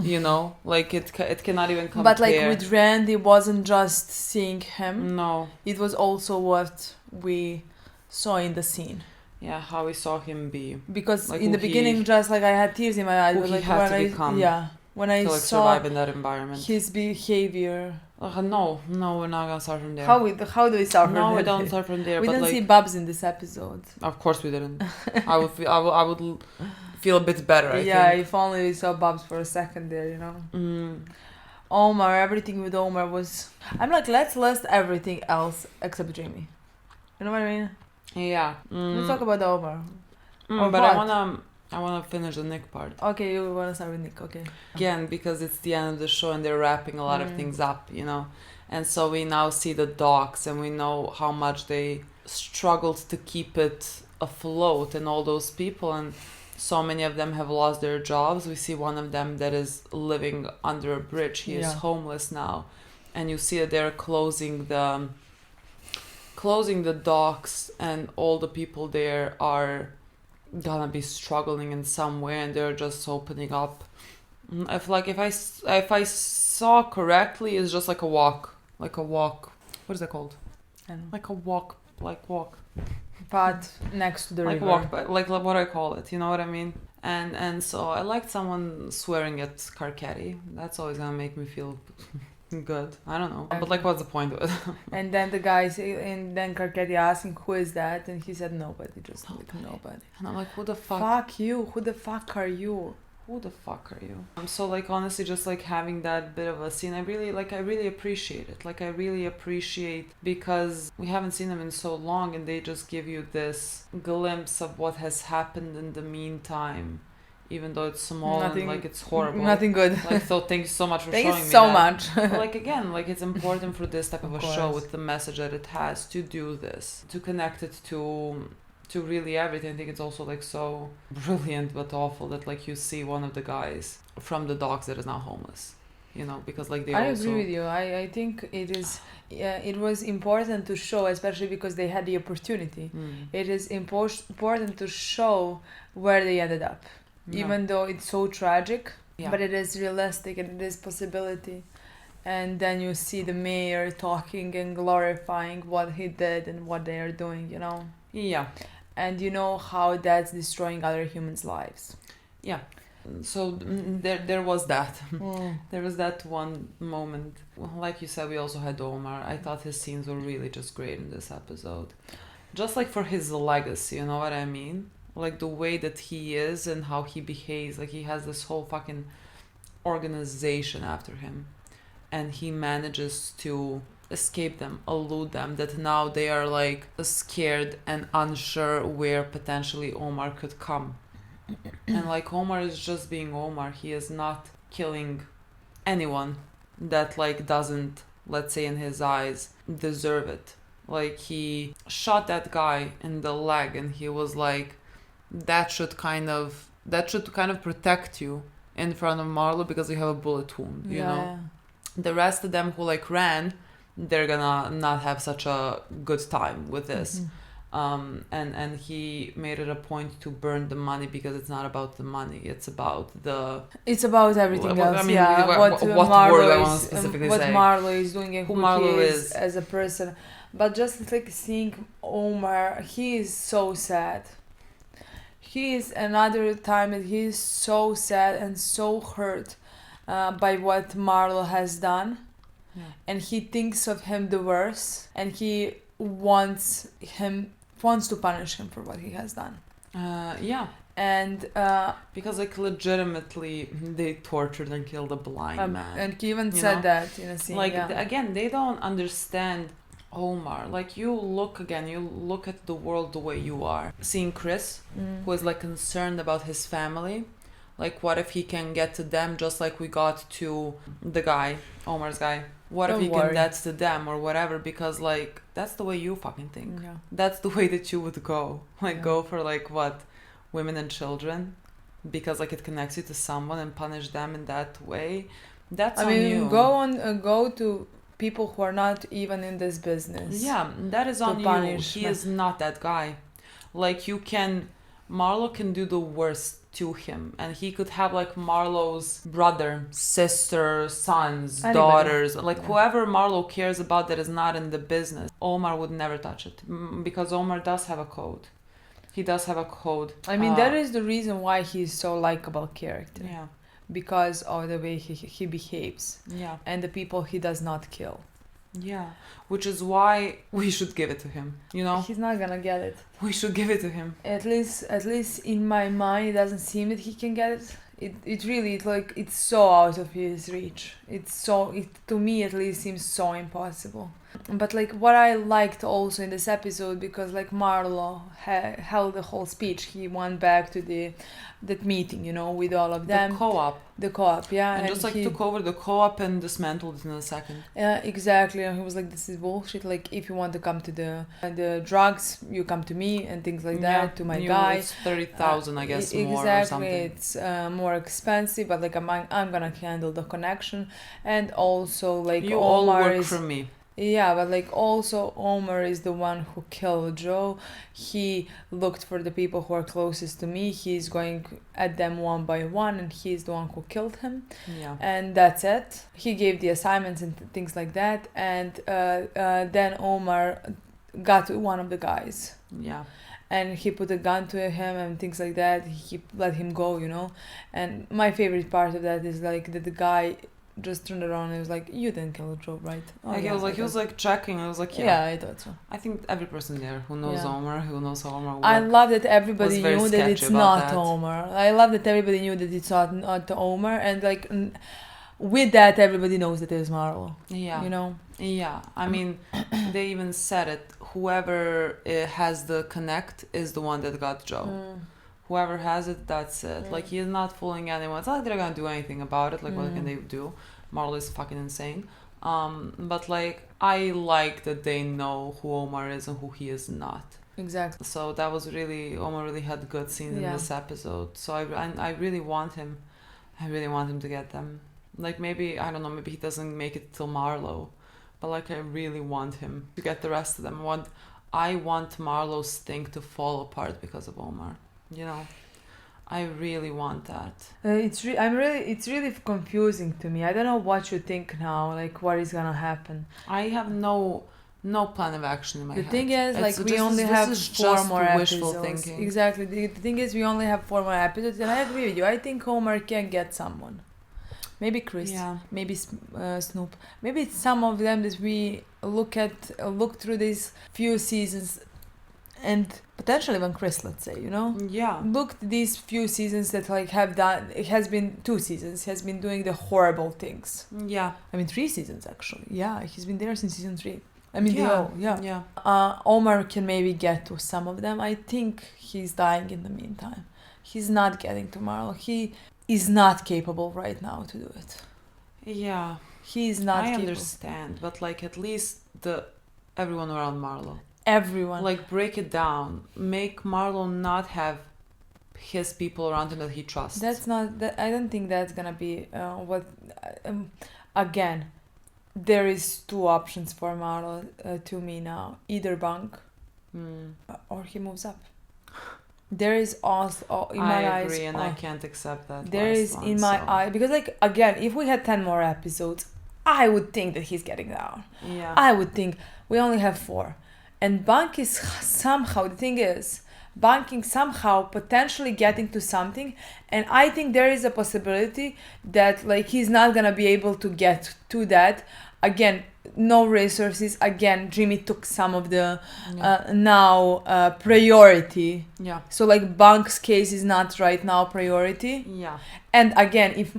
You know, like it cannot even compare. But like with Randy, it wasn't just seeing him. No, it was also what we saw in the scene. Yeah, how we saw him be. Because like in the beginning, just like I had tears in my eyes. Who like he had to become. Yeah, when I to like saw survive in that environment. His behavior. No, we're not gonna start from there. How do we start from there? No, we don't start from there. We but didn't like, see Bubs in this episode. Of course we didn't. I would feel a bit better. I think. If only we saw Bubs for a second there, you know. Omar, everything with Omar was. I'm like, let's list everything else except Jamie. You know what I mean? Yeah. Let's talk about Omar. But what? I wanna finish the Nick part. Okay, you wanna start with Nick, okay. Again, because it's the end of the show and they're wrapping a lot of things up, you know. And so we now see the docs and we know how much they struggled to keep it afloat and all those people, and so many of them have lost their jobs. We see one of them that is living under a bridge. He is homeless now. And you see that they're closing the docks, and all the people there are gonna be struggling in some way, and they're just opening up. If I saw correctly, it's just like a walk. What is that called? Like a walk. Path next to the river. Walk, but like what I call it. You know what I mean? And so I liked someone swearing at Carcetti. That's always gonna make me feel good. I don't know. But like, what's the point of it? And then the guy and then Carcetti asking who is that, and he said nobody, just like nobody. And I'm like, who the fuck? Fuck you. Who the fuck are you? Who the fuck are you? So like, honestly, just like having that bit of a scene, I really appreciate it. Like, I really appreciate, because we haven't seen them in so long, and they just give you this glimpse of what has happened in the meantime. Even though it's small and like it's horrible. Nothing good. Like, so thank you so much for showing me that. Thank you so much. Like, again, like, it's important for this type of a show with the message that it has to do this, to connect it to really everything. I think it's also like so brilliant but awful that like you see one of the guys from the docs that is now homeless, you know, because like I agree with you. I think it is. It was important to show, especially because they had the opportunity. It is important to show where they ended up. Even though it's so tragic, but it is realistic and it is possibility. and then you see the mayor talking and glorifying what he did and what they are doing, you know. Yeah. And you know how that's destroying other humans' lives. Yeah. So there was that. There was that one moment. Like you said, we also had Omar. I thought his scenes were really just great in this episode. Just like for his legacy, you know what I mean? Like the way that he is and how he behaves. Like he has this whole fucking organization after him. And he manages to escape them, elude them, that now they are like scared and unsure where potentially Omar could come. And like Omar is just being Omar. He is not killing anyone that like doesn't, let's say in his eyes, deserve it. Like he shot that guy in the leg and he was like, that should kind of protect you in front of Marlo because you have a bullet wound, you know? The rest of them who like ran, they're gonna not have such a good time with this. And he made it a point to burn the money because it's not about the money, it's about everything else. I mean, what Marlo word I want to specifically what say. Marlo is doing and who who Marlo he is as a person. But just like seeing Omar, he is so sad. He is another time that he is so sad and so hurt by what Marlo has done. And he thinks of him the worst, and he wants to punish him for what he has done. And because like legitimately they tortured and killed a blind man. And he even said that in a scene. Like again, they don't understand Omar. Like you look at the world the way you are. Seeing Chris, who is like concerned about his family. Like what if he can get to them just like we got to the guy, Omar's guy. What if he can get to them or whatever, because like that's the way you fucking think. That's the way that you would go. Like go for like what? Women and children, because like it connects you to someone and punish them in that way. That's on you. Go to people who are not even in this business. Yeah, that is on you. He is not that guy. Like Marlo can do the worst to him, and he could have like Marlo's brother, sister, sons, daughters, like whoever Marlo cares about that is not in the business. Omar would never touch it because Omar does have a code. He does have a code. I mean, that is the reason why he's so likable character. Yeah. Because of the way he behaves. Yeah. And the people he does not kill. Yeah. Which is why we should give it to him, you know? He's not gonna get it. We should give it to him. At least in my mind, it doesn't seem that he can get it. It really, it's so out of his reach. To me at least seems so impossible. But like what I liked also in this episode, because like Marlo held the whole speech, he went back to that meeting, you know, with all of them. The co-op, yeah. And just he took over the co-op and dismantled it in a second. Yeah, exactly. And he was like, this is bullshit. Like, if you want to come to the drugs, you come to me and things like that, to my guy. It's 30,000, I guess, more exactly, or something. It's more expensive, but like I'm gonna handle the connection. And also like you Omar all work for me. Yeah, but like also Omar is the one who killed Joe. He looked for the people who are closest to me. He's going at them one by one, and he's the one who killed him. Yeah. And that's it. He gave the assignments and things like that. And then Omar got one of the guys. Yeah. And he put a gun to him and things like that. He let him go, you know. And my favorite part of that is like that the guy just turned around and was like, you didn't kill Joe, right? Oh, yeah, he was like checking. I was like, yeah, I thought so. I think every person there who knows Omar, who knows how Omar works, I love that everybody knew that it's not Omar. I love that everybody knew that it's not Omar, and like with that everybody knows that it's Marlo. Yeah. You know? Yeah. I mean, they even said it. Whoever has the connect is the one that got Joe. Whoever has it, that's it. Like, he's not fooling anyone. It's not like they're gonna do anything about it. Like, what can they do? Marlo is fucking insane. But like, I like that they know who Omar is and who he is not. Exactly. So that was Omar really had good scenes in this episode. So I really want him. I really want him to get them. Like, maybe, I don't know, maybe he doesn't make it till Marlo. But like, I really want him to get the rest of them. I want Marlo's thing to fall apart because of Omar. You know, I really want that. It's really confusing to me. I don't know what you think now, like what is gonna happen. I have no plan of action in my head. The thing is, like, we only have 4 more episodes. Exactly. The thing is, we only have 4 more episodes, and I agree with you. I think Omar can get someone. Maybe Chris. Yeah. Maybe Snoop. Maybe it's some of them that we look through these few seasons, and potentially even Chris, let's say, you know? Yeah. Look at these few seasons that like have done. It has been 2 seasons. He has been doing the horrible things. Yeah. I mean 3 seasons actually. Yeah, he's been there since season 3. I mean, yeah. Omar can maybe get to some of them. I think he's dying in the meantime. He's not getting to Marlo. He is not capable right now to do it. Yeah. He is not capable. I understand, but like at least everyone around Marlo. Everyone. Like break it down. Make Marlo not have his people around him that he trusts. That's not. I don't think that's gonna be what. Again, there is 2 options for Marlo to me now. Either bunk, or he moves up. There is also in my eyes. I agree, and I can't accept that. There is in my eye because, like, again, if we had 10 more episodes, I would think that he's getting down. Yeah. I would think we only have 4, and Bunk is somehow. The thing is, banking somehow potentially getting to something, and I think there is a possibility that like he's not gonna be able to get to that. Again, no resources. Again, Jimmy took some of the priority. Yeah. So like Bunk's case is not right now priority. Yeah. And again, if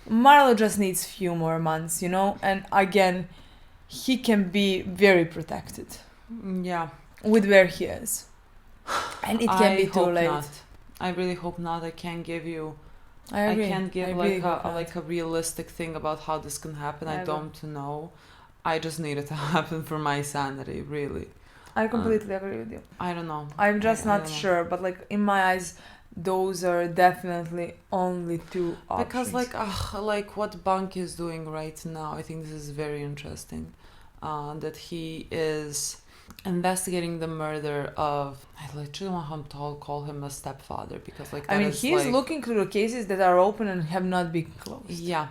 Marlo just needs few more months, you know, and again, he can be very protected. Yeah. With where he is. And it can be too late. Not. I really hope not. I can't give you. I agree. I can't give really like a realistic thing about how this can happen. I don't know. I just need it to happen for my sanity, really. I completely agree with you. I don't know. I'm just not sure, but like in my eyes, those are definitely only 2 options. Because like what Bunk is doing right now, I think this is very interesting. That he is investigating the murder of, I literally want to call him a stepfather, because like that I mean, he's looking through the cases that are open and have not been closed. Yeah.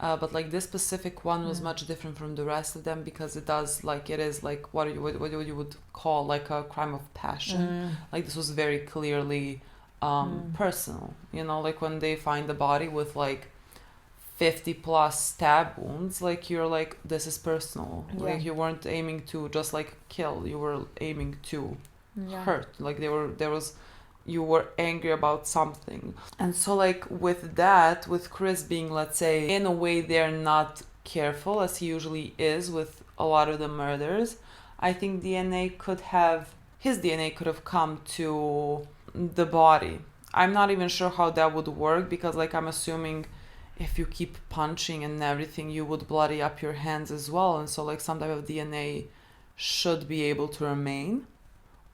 But like this specific one was much different from the rest of them, because it is like what you would call like a crime of passion. Like this was very clearly personal, you know, like when they find the body with like 50 plus stab wounds, like you're like, this is personal. Yeah. Like you weren't aiming to just like kill, you were aiming to hurt. Like you were angry about something. And so like with that, with Chris being, let's say, in a way they're not careful, as he usually is with a lot of the murders, I think his DNA could have come to the body. I'm not even sure how that would work, because like I'm assuming if you keep punching and everything, you would bloody up your hands as well. And so like some type of DNA should be able to remain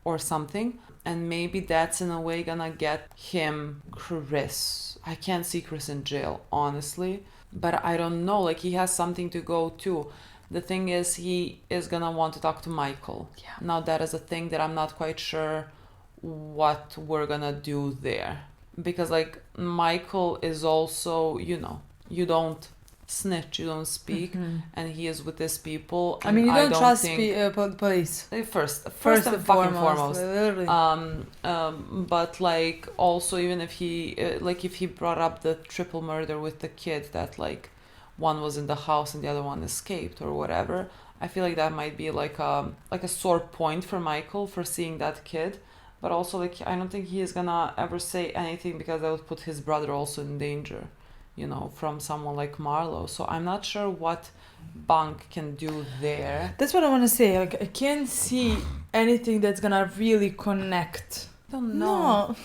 or something. And maybe that's in a way gonna get him Chris. I can't see Chris in jail, honestly. But I don't know, like he has something to go to. The thing is, he is gonna want to talk to Michael. Yeah. Now that is a thing that I'm not quite sure what we're gonna do there. Because like Michael is also, you know, you don't snitch, you don't speak, and he is with his people. I mean, you don't trust police. First and fucking foremost. Literally. But like also, even if he brought up the triple murder with the kid, that like one was in the house and the other one escaped or whatever, I feel like that might be like a sore point for Michael for seeing that kid. But also, like, I don't think he is gonna ever say anything, because that would put his brother also in danger, you know, from someone like Marlo. So I'm not sure what Bunk can do there. That's what I want to say. Like, I can't see anything that's gonna really connect. I don't know. No.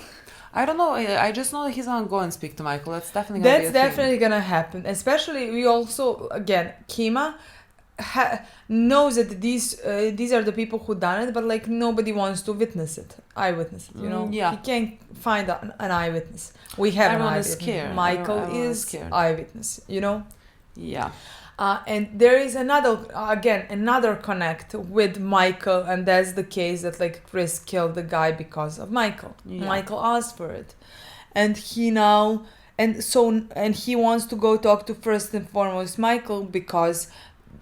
I don't know. I just know that he's gonna go and speak to Michael. That's definitely gonna happen. Especially, we also, again, Kima knows that these are the people who done it, but like nobody wants to eyewitness it, you know. He can't find an eyewitness. We have everyone an is scared. Michael Everyone is scared. eyewitness, you know. Yeah. And there is another connect with Michael, and that's the case that like Chris killed the guy because of Michael. Michael asked for it. and he wants to go talk to first and foremost Michael because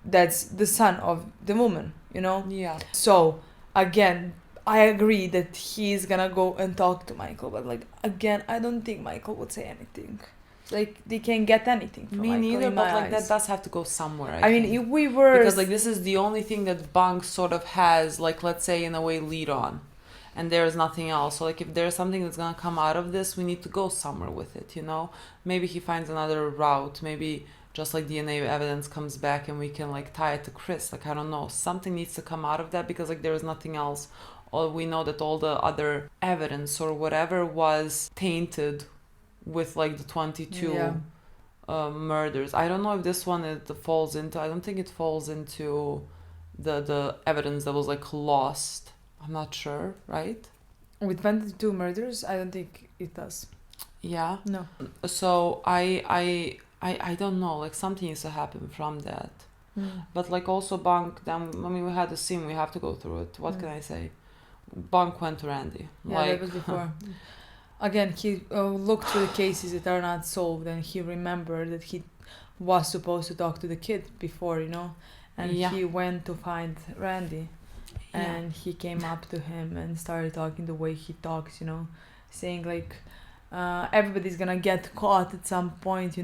that's the son of the woman, Yeah. So again, I agree that he's gonna go and talk to Michael, but like again, I don't think Michael would say anything. Like they can't get anything from Michael. Me neither, in but my like eyes. that does have to go somewhere. I mean, if we were, because like this is the only thing that Bunk sort of has, like, let's say in a way, lead on, and there's nothing else. So like if there's something that's gonna come out of this, we need to go somewhere with it. Maybe he finds another route. Maybe just like DNA evidence comes back and we can like tie it to Chris. Like I don't know, something needs to come out of that because like there is nothing else. Or we know that all the other evidence or whatever was tainted with like the 22 murders. I don't know if this one falls into. I don't think it falls into the evidence that was like lost. I'm not sure, right? With 22 murders, I don't think it does. Yeah. No. So I don't know. Like something needs to happen from that. But like also Bunk. Then I mean we had the scene. We have to go through it. What can I say? Bunk went to Randy. Yeah, that was before. Again, he looked through the cases that are not solved, and he remembered that he was supposed to talk to the kid before, and he went to find Randy, and he came up to him and started talking the way he talks, saying like, everybody's gonna get caught at some point,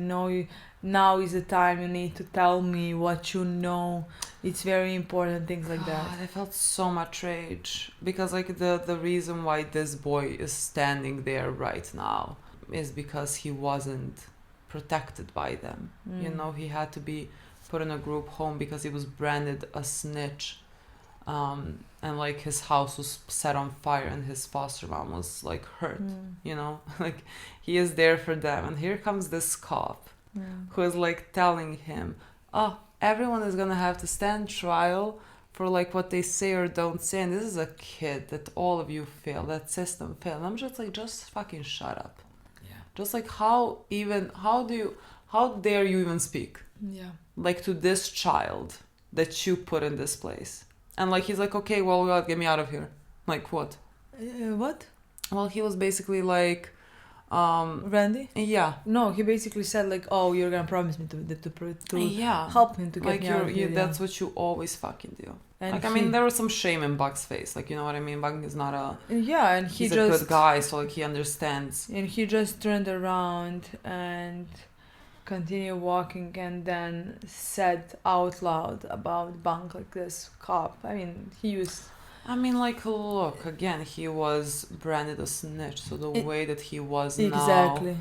now is the time you need to tell me what you know. It's very important, things like that. I felt so much rage because like the reason why this boy is standing there right now is because he wasn't protected by them. He had to be put in a group home because he was branded a snitch, and like his house was set on fire and his foster mom was like hurt. Like he is there for them, and here comes this cop who is like telling him, everyone is gonna have to stand trial for like what they say or don't say, and this is a kid that all of you failed, that system failed. I'm just like, just fucking shut up. Just like how dare you even speak like to this child that you put in this place. And like he's like, okay, well, get me out of here. Like what? What? Well, he was basically like Randy? Yeah. No, he basically said like, oh, you're gonna promise me to help him to get me out of here. That's what you always fucking do. And like, I mean, there was some shame in Buck's face. Like, you know what I mean? Buck is not and he's a good guy, so like he understands. And he just turned around and continued walking, and then said out loud about Bunk, like this cop. I mean, like, look, again, he was branded a snitch, so the way that he was exactly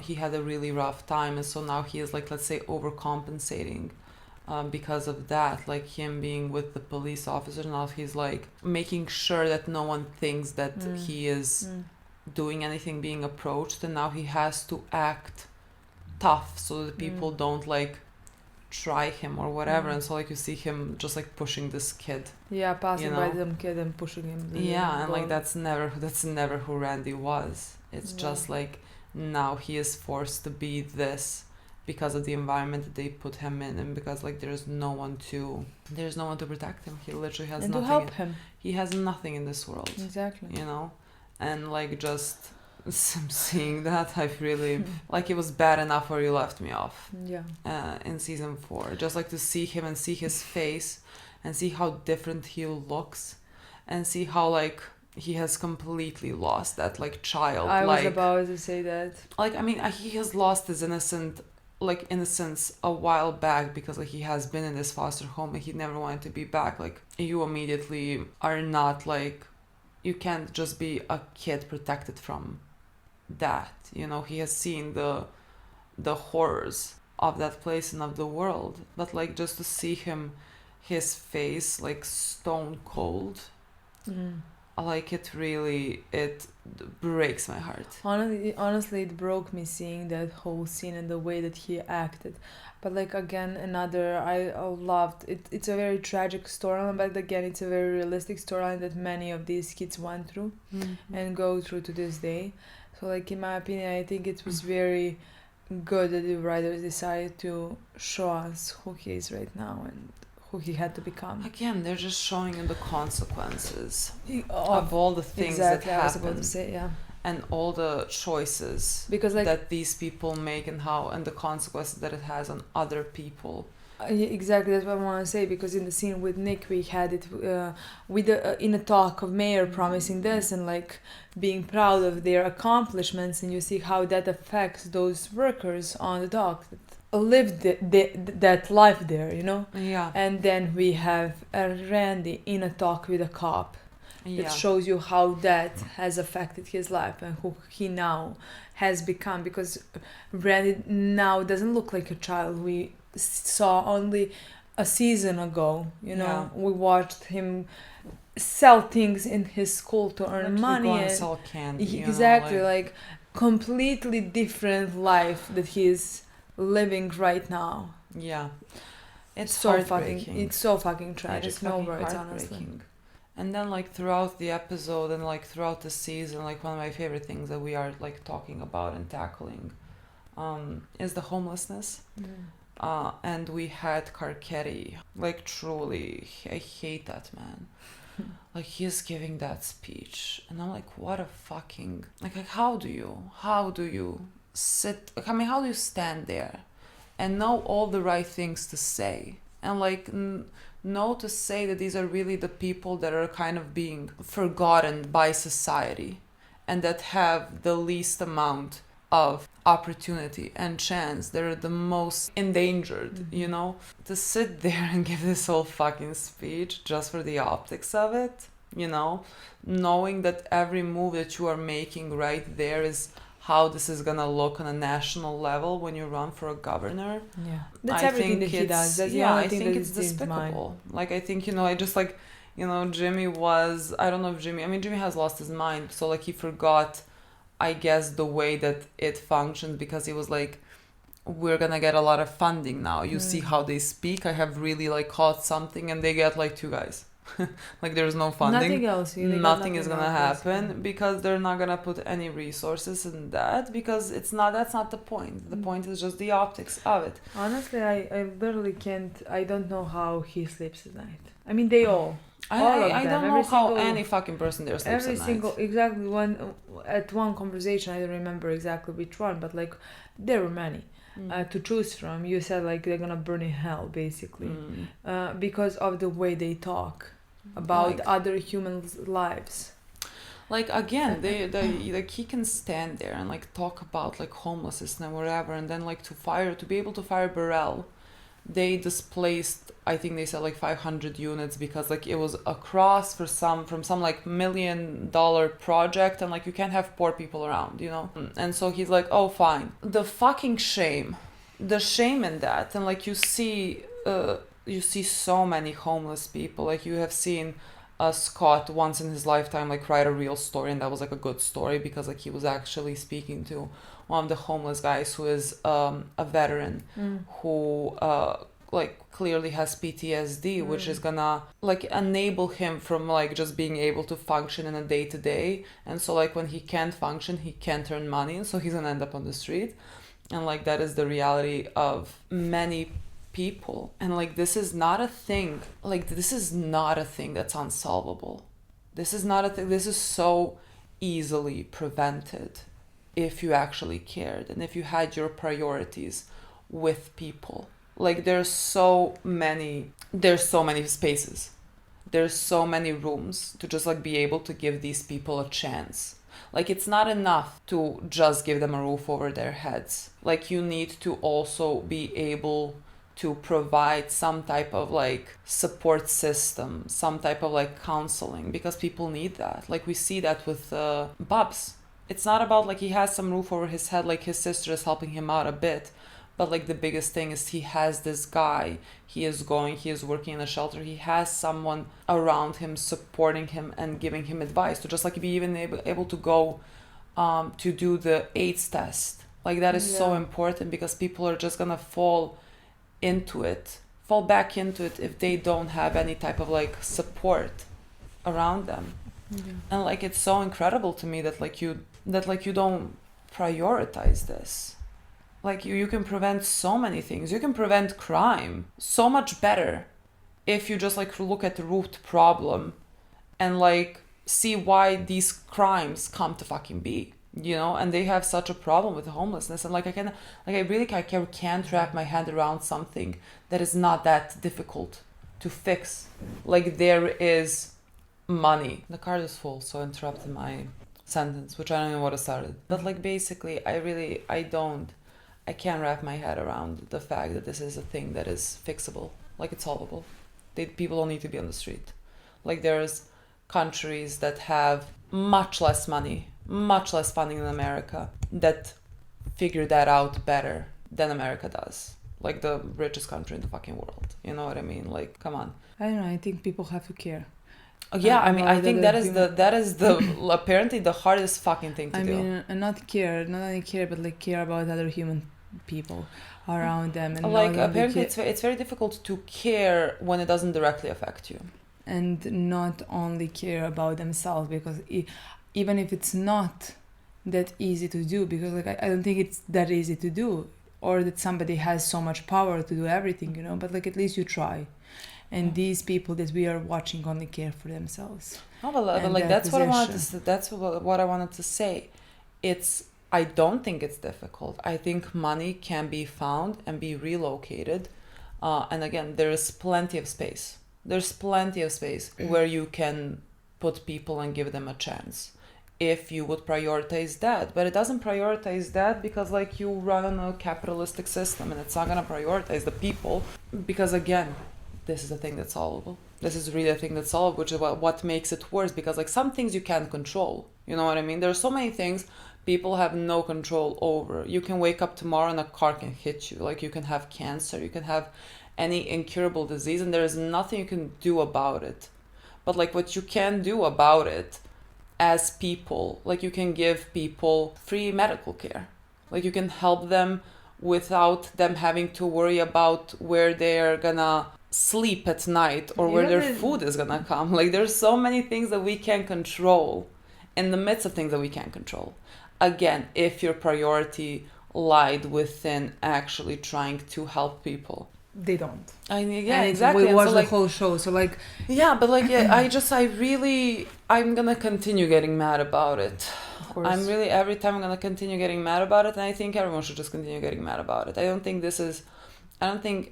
he had a really rough time, and so now he is like, let's say, overcompensating because of that, like him being with the police officer. Now he's like making sure that no one thinks that he is doing anything, being approached, and now he has to act tough so that people don't like try him or whatever. And so like you see him just like pushing this kid, passing by them kid and pushing him, and like that's never who Randy was. It's just like now he is forced to be this because of the environment that they put him in, and because like there's no one to protect him. He literally has nothing to help him. He has nothing in this world, and like just seeing that, I've really like, it was bad enough where you left me off in season 4, just like to see him and see his face and see how different he looks and see how like he has completely lost that like child. I was about to say that. Like, I mean, he has lost his innocence a while back because like he has been in this foster home and he never wanted to be back. Like, you immediately are not like, you can't just be a kid protected from that. He has seen the horrors of that place and of the world, but like just to see his face like stone cold, like it breaks my heart. Honestly, it broke me seeing that whole scene and the way that he acted. But like, again, I loved it. It's a very tragic storyline, but again, it's a very realistic storyline that many of these kids went through and go through to this day. So like, in my opinion, I think it was very good that the writers decided to show us who he is right now and who he had to become. Again, they're just showing him the consequences of all the things that happened. I was about to say, and all the choices because like that these people make and the consequences that it has on other people. Exactly, that's what I want to say, because in the scene with Nick we had it in a talk of mayor promising this and like being proud of their accomplishments, and you see how that affects those workers on the dock that lived that life there, you know. Yeah. And then we have Randy in a talk with a cop. Yeah. It shows you how that has affected his life and who he now has become, because Randy now doesn't look like a child we saw only a season ago, you know. We watched him sell things in his school to earn money and sell candy, exactly, like completely different life that he's living right now. It's so fucking tragic. No words, honestly. And then like throughout the episode and like throughout the season, like one of my favorite things that we are like talking about and tackling is the homelessness. And we had Carcetti, like truly, I hate that man. Like he's giving that speech and I'm like, what a fucking, like how do you sit, I mean, how do you stand there and know all the right things to say and like know to say that these are really the people that are kind of being forgotten by society and that have the least amount of opportunity and chance. They're the most endangered, you know. To sit there and give this whole fucking speech just for the optics of it, you know, knowing that every move that you are making right there is how this is gonna look on a national level when you run for a governor. That's everything that he does. That's the only thing that it's despicable. Like I think, you know, I just like, you know, Jimmy has lost his mind, so like he forgot, I guess, the way that it functions, because he was like, we're gonna get a lot of funding now. You see how they speak. I have really like caught something, and they get like 2 guys. Like there's no funding. Nothing else. Nothing is gonna happen because they're not gonna put any resources in that, because that's not the point. The point is just the optics of it. Honestly, I literally can't. I don't know how he sleeps at night. I mean, they all. I don't know how any fucking person there sleeps every at single night. Exactly one conversation, I don't remember exactly which one, but like there were many to choose from. You said like they're gonna burn in hell basically because of the way they talk about like, other humans' lives. Like again, they like he can stand there and like talk about like homelessness and whatever, and then like to be able to fire Burrell, they displaced, I think they said like 500 units because like it was across from some like $1 million project, and like you can't have poor people around, you know. And so he's like, oh fine. The fucking shame in that, and like you see so many homeless people. Like you have seen Scott once in his lifetime like write a real story, and that was like a good story because like he was actually speaking to one of the homeless guys who is a veteran who like clearly has PTSD, which is gonna like enable him from like just being able to function in a day-to-day. And so like when he can't function, he can't earn money, and so he's gonna end up on the street. And like that is the reality of many people. And like this is not a thing that's unsolvable. This is not a thing. This is so easily prevented if you actually cared and if you had your priorities with people. Like there's so many spaces, there's so many rooms to just like be able to give these people a chance. Like it's not enough to just give them a roof over their heads. Like you need to also be able to provide some type of like support system, some type of like counseling, because people need that. Like we see that with Bubs. It's not about like he has some roof over his head, like his sister is helping him out a bit. But like the biggest thing is he has this guy, he is working in a shelter, he has someone around him supporting him and giving him advice to just like be even able to go to do the AIDS test. Like that is so important, because people are just gonna fall back into it if they don't have any type of like support around them. And like it's so incredible to me that you don't prioritize this. Like you can prevent so many things. You can prevent crime so much better if you just like look at the root problem and like see why these crimes come to fucking be. you know, and they have such a problem with homelessness. And like I really can't wrap my head around something that is not that difficult to fix. Like there is money. The card is full, so I interrupted my sentence, which I don't know what I started. But like basically, I can't wrap my head around the fact that this is a thing that is fixable. Like it's solvable. People don't need to be on the street. Like there's countries that have much less money, much less funding than America, that figure that out better than America does. Like the richest country in the fucking world. You know what I mean? Like, come on. I don't know. I think people have to care. Yeah, I mean, I think that is the apparently the hardest fucking thing to do. I mean, and not only care, but like care about other human people around them. And like apparently it's very difficult to care when it doesn't directly affect you. And not only care about themselves, because even if it's not that easy to do, because like I don't think it's that easy to do, or that somebody has so much power to do everything, you know, but like at least you try. And these people that we are watching only care for themselves. Oh, but like that's what I wanted to say. That's what I wanted to say. I don't think it's difficult. I think money can be found and be relocated. And again, there is plenty of space. There's plenty of space where you can put people and give them a chance, if you would prioritize that. But it doesn't prioritize that because like you run on a capitalistic system, and it's not going to prioritize the people, because again, this is a thing that's solvable. This is really a thing that's solvable, which is what makes it worse, because like some things you can't control. You know what I mean? There are so many things people have no control over. You can wake up tomorrow and a car can hit you. Like you can have cancer, you can have any incurable disease, and there is nothing you can do about it. But like what you can do about it as people, like you can give people free medical care. Like you can help them without them having to worry about where they're gonna sleep at night or where their food is gonna come. Like there's so many things that we can control in the midst of things that we can't control. Again, if your priority lied within actually trying to help people. They don't. I mean, yeah, and exactly. We watch so, the whole show, so like... Yeah, but like, I'm gonna continue getting mad about it. Of course. Every time I'm gonna continue getting mad about it, and I think everyone should just continue getting mad about it. I don't think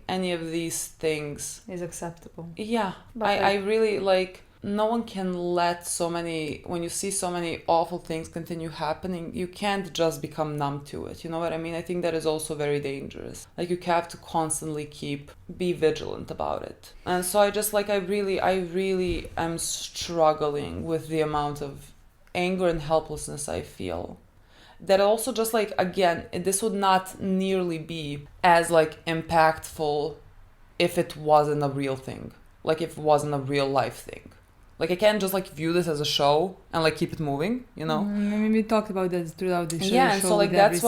any of these things... is acceptable. Yeah. I really, like... No one can let when you see so many awful things continue happening, you can't just become numb to it. You know what I mean? I think that is also very dangerous. Like you have to constantly be vigilant about it. And so I really am struggling with the amount of anger and helplessness I feel. That also just like, again, this would not nearly be as like impactful if it wasn't a real thing. Like if it wasn't a real life thing. Like I can't just like view this as a show and like keep it moving, you know. I mean, we talked about that throughout the show. Yeah, and so like that's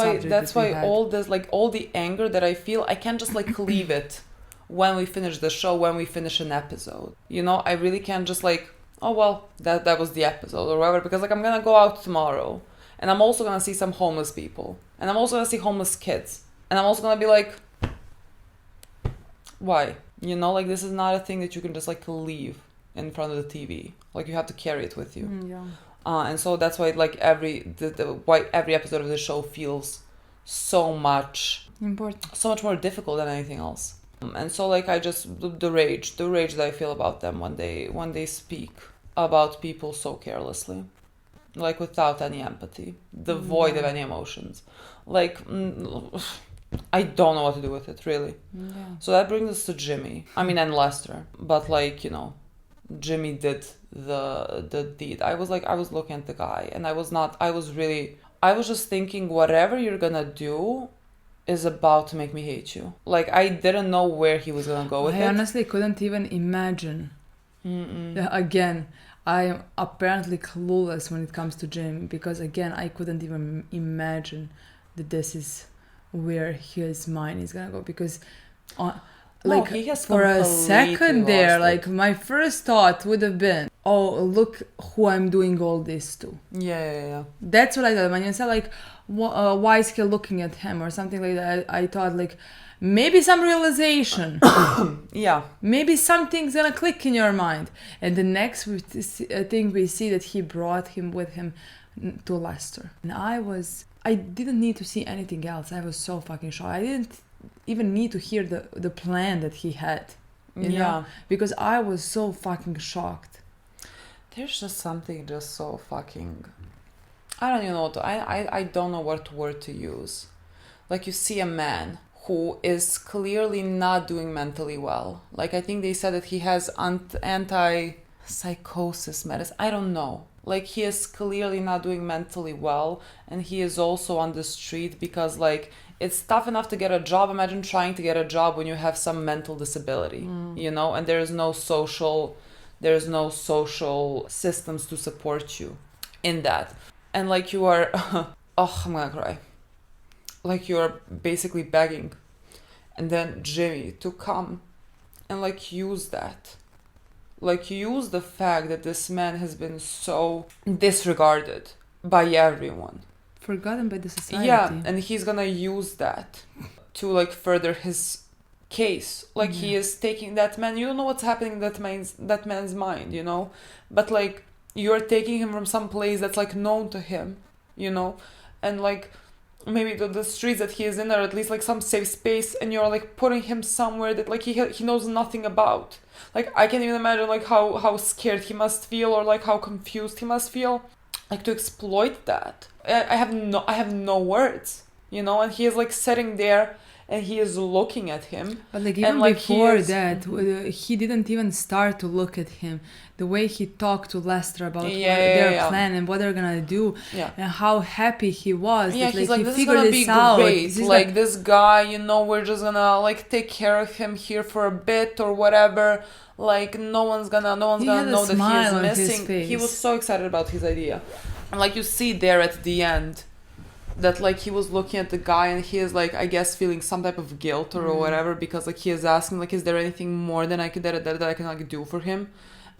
why all this, like all the anger that I feel, I can't just like leave it when we finish the show, when we finish an episode. You know, I really can't just like, oh well, that was the episode or whatever, because like I'm gonna go out tomorrow and I'm also gonna see some homeless people and I'm also gonna see homeless kids and I'm also gonna be like, why? You know, like this is not a thing that you can just like leave in front of the TV. Like you have to carry it with you. Yeah. And so that's why like every episode of the show feels so much important, so much more difficult than anything else. And so like I just the rage that I feel about them when they speak about people so carelessly, like without any empathy, devoid of any emotions. Like I don't know what to do with it, really. Yeah. So that brings us to Jimmy. I mean, and Lester. But like, you know, Jimmy did the deed. I was looking at the guy and I was just thinking, whatever you're gonna do is about to make me hate you. Like, I didn't know where he was gonna go with it. I honestly couldn't even imagine. Again, I am apparently clueless when it comes to Jimmy, because again, I couldn't even imagine that this is where his mind is gonna go, because like for a second there, like my first thought would have been, oh, look who I'm doing all this to. Yeah. That's what I thought when you said like, why is he looking at him or something like that. I thought like maybe some realization. Yeah. Maybe something's gonna click in your mind. And the next thing we see that he brought him with him to Leicester. And I didn't need to see anything else. I was so fucking shocked. I didn't even need to hear the plan that he had. You know? Because I was so fucking shocked. There's just something just so fucking... I don't even know I don't know what word to use. Like, you see a man who is clearly not doing mentally well. Like, I think they said that he has anti-psychosis medicine. I don't know. Like, he is clearly not doing mentally well, and he is also on the street because, like, it's tough enough to get a job. Imagine trying to get a job when you have some mental disability, you know, and there's no social systems to support you in that. And like, you are, oh, I'm gonna cry. Like, you are basically begging. And then Jimmy to come and like use that. Like, use the fact that this man has been so disregarded by everyone. Forgotten by the society. Yeah, and he's gonna use that to like further his case. Like, he is taking that man, you don't know what's happening in that man's mind, you know? But like, you're taking him from some place that's like known to him, you know? And like, maybe the streets that he is in are at least like some safe space, and you're like putting him somewhere that like he knows nothing about. Like, I can't even imagine like how scared he must feel, or like how confused he must feel, like, to exploit that. I have no words, you know. And he is like sitting there and he is looking at him. But like, even like, before that, he didn't even start to look at him. The way he talked to Lester about their plan and what they're gonna do, and how happy he was. Yeah, that, he's like, this he is gonna be great. Like, this guy, you know, we're just gonna like take care of him here for a bit or whatever. Like, no one's gonna know that he is missing. He was so excited about his idea. And like, you see there at the end that like he was looking at the guy, and he is like, I guess, feeling some type of guilt or whatever, because like he is asking like, is there anything more than I can like do for him?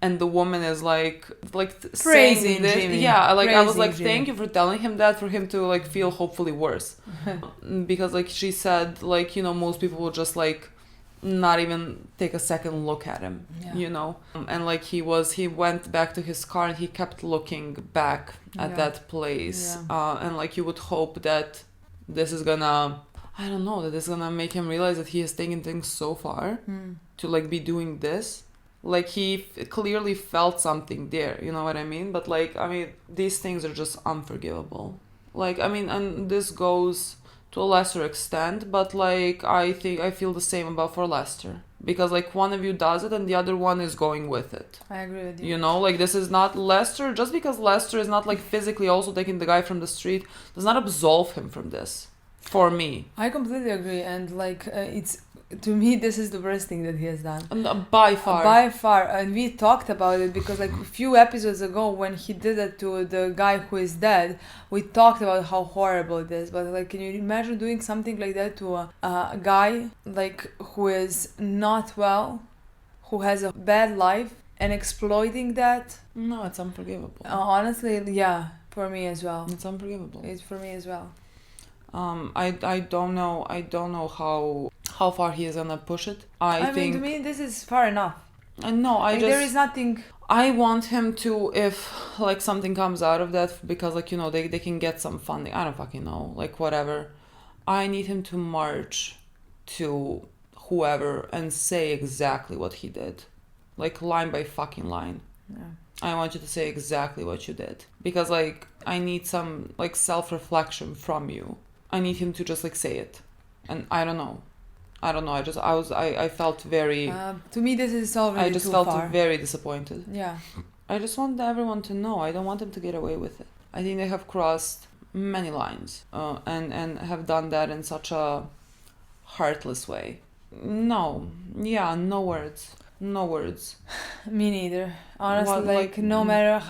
And the woman is like praising this. Jimmy. Yeah, like, I was like, Jimmy. thank you for telling him that, for him to like feel hopefully worse. Because like she said, like, you know, most people will just like not even take a second look at him, you know. And like, he went back to his car and he kept looking back at that place. And like, you would hope that this is gonna, I don't know, that is gonna make him realize that he has taken things so far to like be doing this. Like, he clearly felt something there, you know what I mean? But like, I mean, these things are just unforgivable. Like, I mean, and this goes to a lesser extent, but like, I feel the same about for Lester, because like, one of you does it and the other one is going with it. I agree with you. You know, like, this is not Lester, just because Lester is not like physically also taking the guy from the street does not absolve him from this, for me. I completely agree, and like, it's, to me, this is the worst thing that he has done. By far. And we talked about it because like a few episodes ago, when he did it to the guy who is dead, we talked about how horrible it is. But like, can you imagine doing something like that to a guy like who is not well, who has a bad life, and exploiting that? No, it's unforgivable. Honestly, yeah, for me as well. It's unforgivable. It's for me as well. I don't know how far he is gonna push it. I think, mean, to me, this is far enough. No, there is nothing. I want him to, if like something comes out of that, because like, you know, they can get some funding. I don't fucking know, like, whatever. I need him to march to whoever and say exactly what he did, like, line by fucking line. Yeah. I want you to say exactly what you did, because like, I need some like self-reflection from you. I need him to just like say it. And I don't know. I felt very... to me, this is already I just too felt far. very disappointed. Yeah. I just want everyone to know. I don't want them to get away with it. I think they have crossed many lines and have done that in such a heartless way. No words. No words. Me neither. Honestly, no matter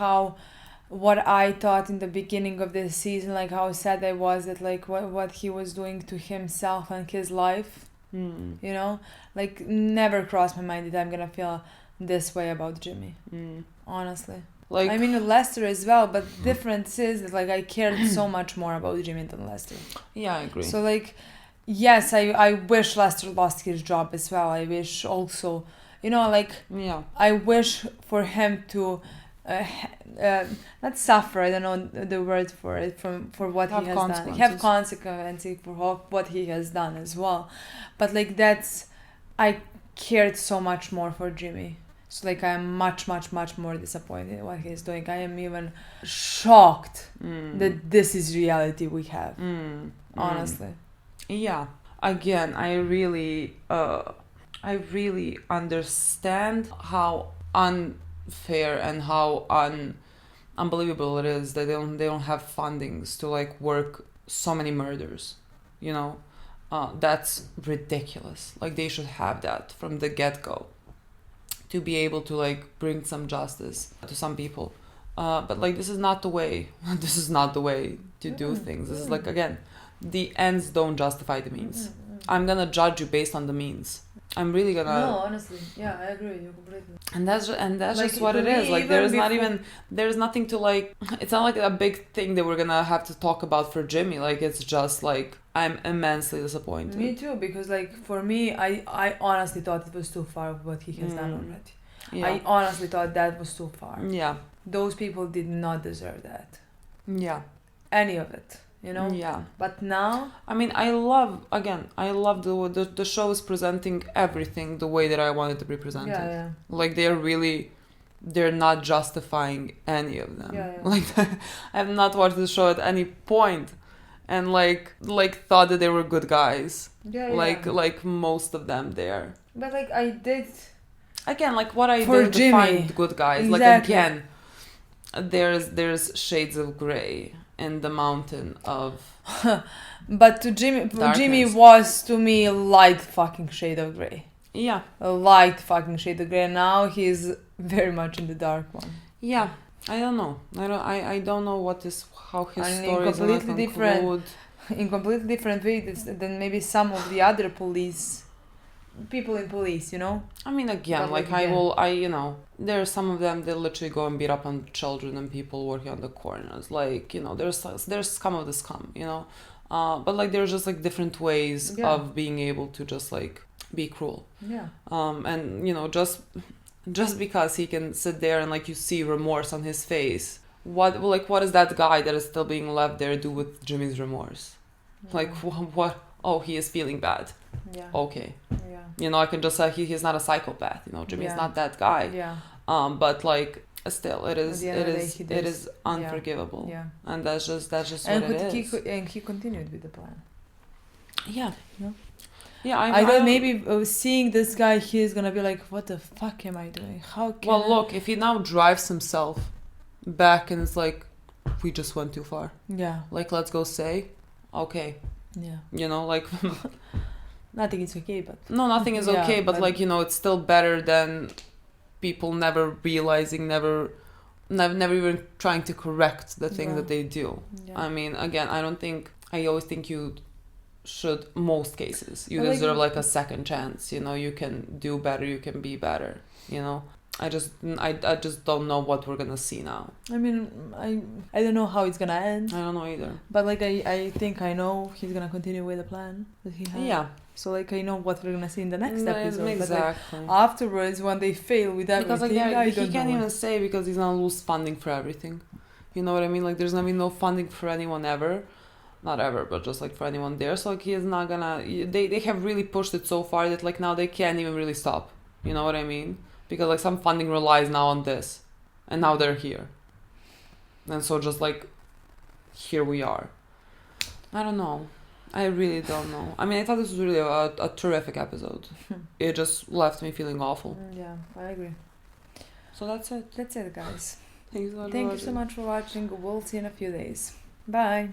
what I thought in the beginning of this season, like how sad I was that like what he was doing to himself and his life, you know, like, never crossed my mind that I'm gonna feel this way about Jimmy. Honestly, like, I mean, Lester as well, but difference is that like I cared so much more about Jimmy than Lester. Yeah, I agree. So like, yes, I wish Lester lost his job as well. I wish also, like, I wish for him to not suffer, I don't know the word for it, for what he has done. Have consequences for what he has done as well. But like I cared so much more for Jimmy. So like I'm much, much, much more disappointed in what he's doing. I am even shocked that this is reality we have. Honestly. Yeah. Again, I really understand how unfair and how unbelievable it is that they don't have fundings to like work so many murders. That's ridiculous. Like they should have that from the get-go to be able to like bring some justice to some people. But like this is not the way. This is not the way to do things. This is like, again, the ends don't justify the means. I'm gonna judge you based on the means. I'm really gonna. No, honestly, yeah, I agree with you completely. And that's Like, just what it is. Like there's nothing to like. It's not like a big thing that we're gonna have to talk about for Jimmy. Like it's just like I'm immensely disappointed. Me too, because like for me, I honestly thought it was too far of what he has done already. Yeah. I honestly thought that was too far. Yeah. Those people did not deserve that. Yeah. Any of it. Yeah. But now, I mean, I love the show is presenting everything the way that I want it to be presented. Yeah. Like they're not justifying any of them. Yeah. Like I have not watched the show at any point and like thought that they were good guys. Yeah. Like most of them there. But like I did. Again, like what I for did Jimmy. Find good guys. Exactly. Like again, there's shades of gray in the mountain of. But to Jimmy, darkness. Jimmy was to me a light fucking shade of gray. Yeah. A light fucking shade of gray. Now he's very much in the dark one. Yeah. I don't know. I don't know how his story is gonna conclude. In completely different way than maybe some of the other people in police, I mean, again, but there are some of them that literally go and beat up on children and people working on the corners. Like, there's scum of the scum, but like there's just like different ways of being able to just like be cruel. Yeah. And just because he can sit there and like you see remorse on his face, what does that guy that is still being left there do with Jimmy's remorse? Yeah. Like what? Oh, he is feeling bad. Yeah. Okay. Yeah. I can just say he's not a psychopath. Jimmy's not that guy. Yeah. But like still, it is unforgivable. Yeah. And that's just what it is. And he continued with the plan. Yeah. Yeah. I thought maybe seeing this guy, he's gonna be like, "What the fuck am I doing? How can?" Well, look, if he now drives himself back and it's like, we just went too far. Yeah. Like, let's go say, okay. Yeah. Like. Nothing is okay, but. No, nothing is okay, but like, it's still better than people never realizing, never even trying to correct the things that they do. Yeah. I mean, again, I always think you should, most cases, you deserve like a second chance. You can do better, you can be better. I just don't know what we're gonna see now. I mean, I don't know how it's gonna end. I don't know either. But like I think I know he's gonna continue with the plan that he has. Yeah. So like I know what we're gonna see in the next episode. Exactly. But like, afterwards, when they fail with everything, because like he can't even say because he's gonna lose funding for everything. You know what I mean? Like there's gonna be no funding for anyone ever. Not ever, but just like for anyone there. So like he is not gonna. They have really pushed it so far that like now they can't even really stop. You know what I mean? Because like some funding relies now on this, and now they're here. And so just like, here we are. I don't know. I really don't know. I mean, I thought this was really a terrific episode. It just left me feeling awful. Yeah, I agree. So that's it. That's it, guys. Thank you so much for watching. We'll see you in a few days. Bye.